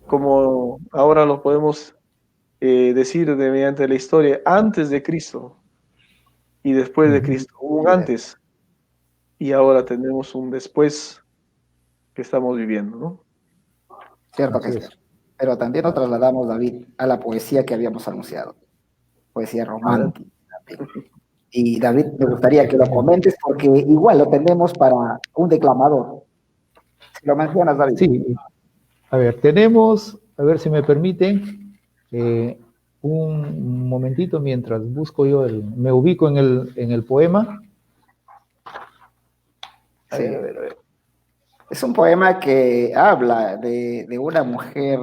como ahora lo podemos decir mediante la historia, antes de Cristo y después de Cristo. Hubo un antes y ahora tenemos un después que estamos viviendo, ¿no? Cierto que es. Pero también nos trasladamos, David, a la poesía que habíamos anunciado. Poesía romántica. Y David, me gustaría que lo comentes porque igual lo tenemos para un declamador. Si lo mencionas, David. Sí, a ver, tenemos, a ver si me permiten, un momentito mientras busco yo, me ubico en el poema. Sí. A ver. Es un poema que habla de una mujer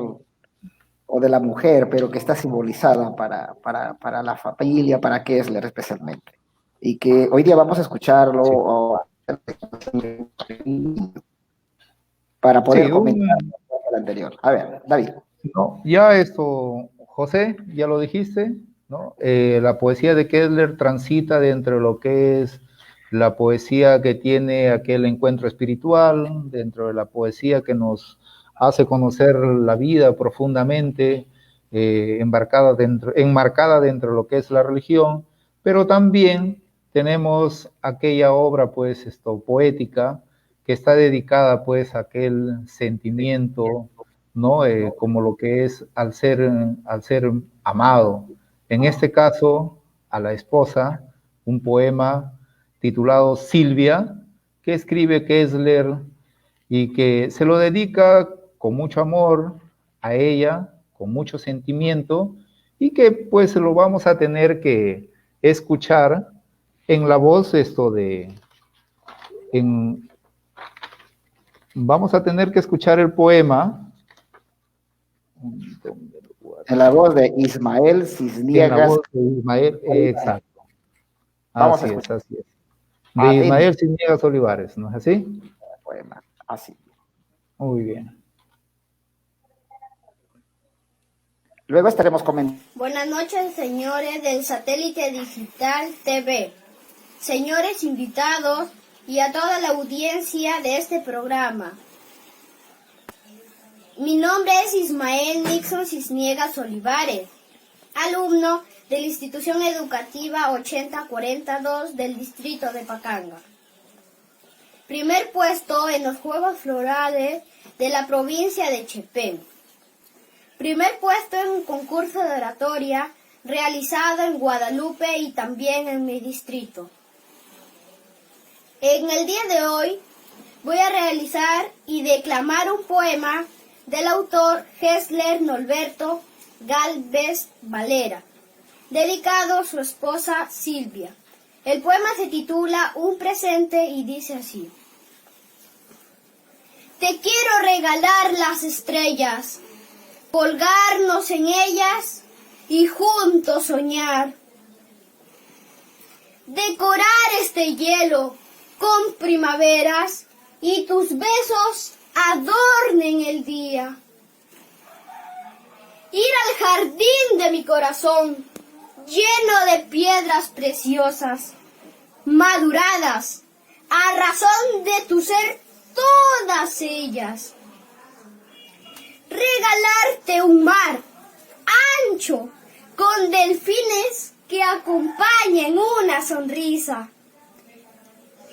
o de la mujer, pero que está simbolizada para la familia, para Kessler especialmente. Y que hoy día vamos a escucharlo. Sí. para poder Sí, comentar el anterior. A ver, David. no, ya esto, José, ya lo dijiste, ¿no? La poesía de Kessler transita dentro de lo que es la poesía que tiene aquel encuentro espiritual, dentro de la poesía que nos hace conocer la vida profundamente, enmarcada dentro de lo que es la religión, pero también tenemos aquella obra, pues, poética, que está dedicada, pues, a aquel sentimiento, ¿no? Como lo que es al ser amado. En este caso, a la esposa, un poema titulado Silvia, que escribe Kessler y que se lo dedica con mucho amor a ella, con mucho sentimiento, y que pues lo vamos a tener que escuchar en la voz vamos a tener que escuchar el poema En la voz de Ismael en la Cisniegas. voz de Ismael, exacto. Vamos a Así es, escuchar. así es. De Ismael Cisniegas Olivares, ¿no es así? Poema, así. Muy bien. Luego estaremos comentando. Buenas noches, señores del Satélite Digital TV, señores invitados y a toda la audiencia de este programa. Mi nombre es Ismael Nixon Cisniegas Olivares, alumno de la institución educativa 8042 del distrito de Pacanga. Primer puesto en los Juegos Florales de la provincia de Chepén. Primer puesto en un concurso de oratoria realizado en Guadalupe y también en mi distrito. En el día de hoy voy a realizar y declamar un poema del autor Kessler Norberto Galvez Valera, dedicado a su esposa Silvia. El poema se titula Un presente y dice así: Te quiero regalar las estrellas, colgarnos en ellas y juntos soñar. Decorar este hielo con primaveras y tus besos adornen el día. Ir al jardín de mi corazón, lleno de piedras preciosas, maduradas, a razón de tu ser todas ellas. Regalarte un mar ancho con delfines que acompañen una sonrisa.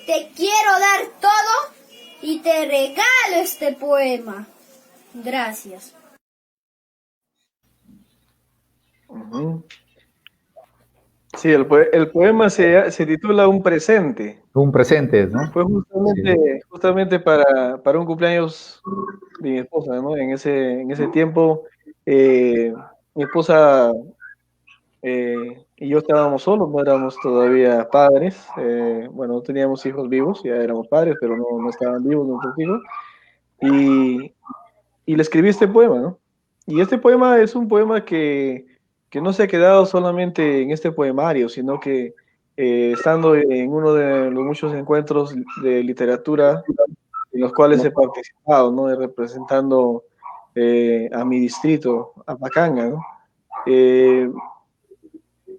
Te quiero dar todo y te regalo este poema. Gracias. Sí, el poema se titula Un presente. Un presente, ¿no? Fue justamente para un cumpleaños de mi esposa, ¿no? En ese tiempo, mi esposa y yo estábamos solos, no éramos todavía padres. Bueno, no teníamos hijos vivos, ya éramos padres, pero no estaban vivos nuestros hijos. Y le escribí este poema, ¿no? Y este poema es un poema que no se ha quedado solamente en este poemario, sino que estando en uno de los muchos encuentros de literatura en los cuales he participado, ¿no? Representando a mi distrito, a Pacanga, ¿no?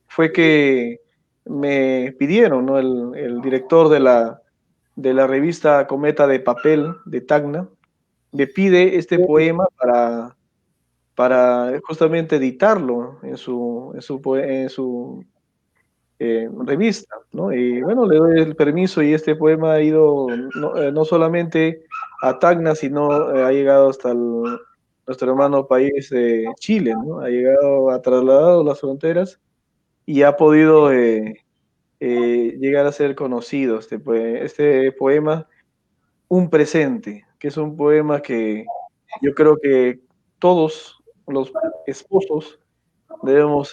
Fue que me pidieron, ¿no? El director de la revista Cometa de Papel de Tacna me pide este poema para justamente editarlo en su revista, ¿no? Y bueno, le doy el permiso y este poema ha ido no solamente a Tacna, sino ha llegado hasta nuestro hermano país de Chile, ¿no? Ha trasladado las fronteras y ha podido llegar a ser conocido este poema, Un presente, que es un poema que yo creo que todos los esposos debemos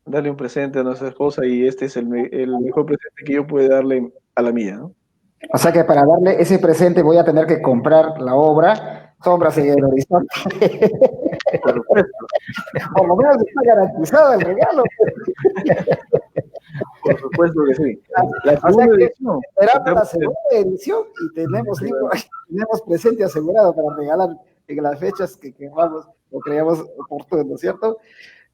darle un presente a nuestra esposa, y este es el mejor presente que yo puedo darle a la mía, ¿no? O sea que para darle ese presente voy a tener que comprar la obra Sombras en el Horizonte. Por supuesto. Por lo menos está garantizado el regalo. Por supuesto que sí. La O sea segunda que edición. esperamos la segunda edición y tenemos libro, tenemos presente asegurado para regalar en las fechas que queramos o creamos oportuno, ¿no es cierto?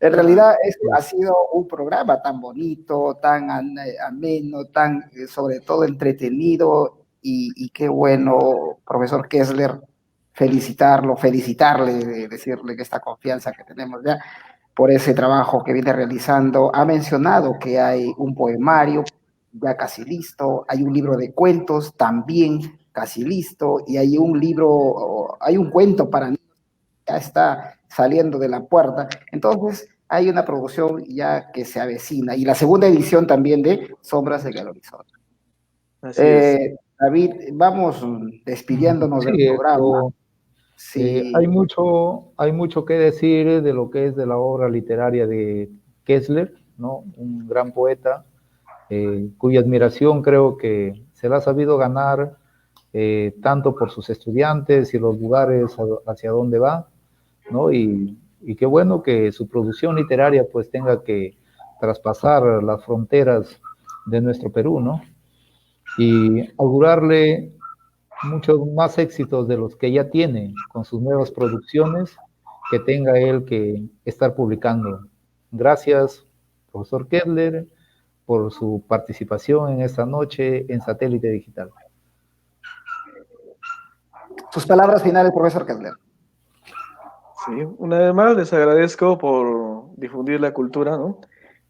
En realidad, este ha sido un programa tan bonito, tan ameno, tan, sobre todo, entretenido, y qué bueno, profesor Kessler, felicitarle, decirle que esta confianza que tenemos ya por ese trabajo que viene realizando. Ha mencionado que hay un poemario ya casi listo, hay un libro de cuentos también casi listo, y hay un libro, hay un cuento para niños que ya está saliendo de la puerta. Entonces, hay una producción ya que se avecina, y la segunda edición también de Sombras en el Horizonte. Así es. David, vamos despidiéndonos del Sí, programa. hay Sí, mucho que decir de lo que es de la obra literaria de Kessler, ¿no? Un gran poeta, cuya admiración creo que se la ha sabido ganar tanto por sus estudiantes y los lugares hacia donde va, ¿no? Y qué bueno que su producción literaria pues tenga que traspasar las fronteras de nuestro Perú, ¿no? Y augurarle muchos más éxitos de los que ya tiene con sus nuevas producciones que tenga él que estar publicando. Gracias, profesor Kessler, por su participación en esta noche en Satélite Digital. sus palabras finales, profesor Kessler. Sí, una vez más les agradezco por difundir la cultura, ¿no?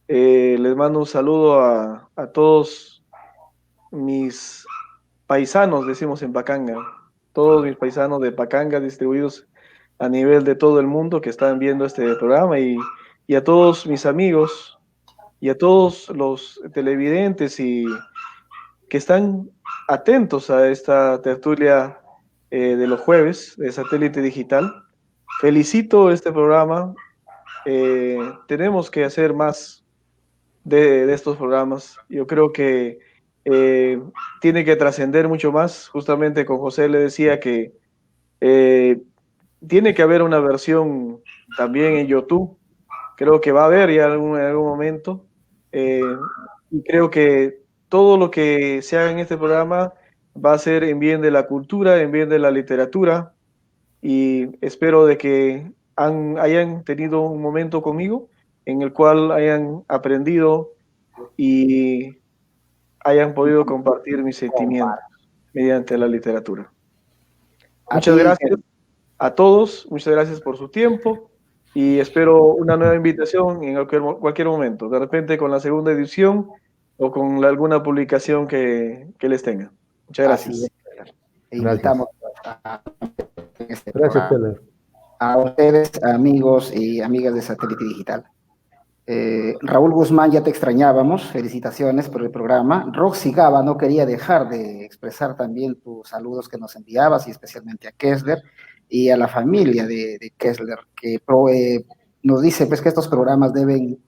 Les mando un saludo a todos mis paisanos, decimos en Pacanga, todos mis paisanos de Pacanga distribuidos a nivel de todo el mundo que están viendo este programa y a todos mis amigos y a todos los televidentes y que están atentos a esta tertulia de los jueves de Satélite Digital. Felicito este programa. Tenemos que hacer más de estos programas. Yo creo que tiene que trascender mucho más. Justamente con José le decía que tiene que haber una versión también en YouTube. Creo que va a haber ya en algún momento. Y creo que todo lo que se haga en este programa va a ser en bien de la cultura, en bien de la literatura. Y espero de que hayan tenido un momento conmigo en el cual hayan aprendido y hayan podido compartir mis sentimientos mediante la literatura. Muchas gracias a todos, muchas gracias por su tiempo y espero una nueva invitación en cualquier momento, de repente con la segunda edición o con alguna publicación que les tenga. Muchas gracias. Invitamos a este Gracias, programa Keller. a ustedes, amigos y amigas de Satélite Digital. Raúl Guzmán, ya te extrañábamos, felicitaciones por el programa. Roxy Gaba no quería dejar de expresar también tus saludos que nos enviabas, y especialmente a Kessler y a la familia de Kessler, que nos dice pues que estos programas deben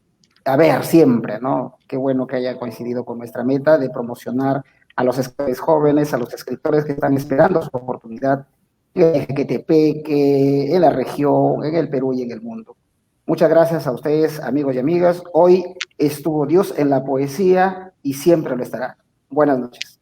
haber siempre, ¿no? Qué bueno que haya coincidido con nuestra meta de promocionar a los escritores jóvenes, a los escritores que están esperando su oportunidad en Jequetepeque, en la región, en el Perú y en el mundo. Muchas gracias a ustedes, amigos y amigas. Hoy estuvo Dios en la poesía y siempre lo estará. Buenas noches.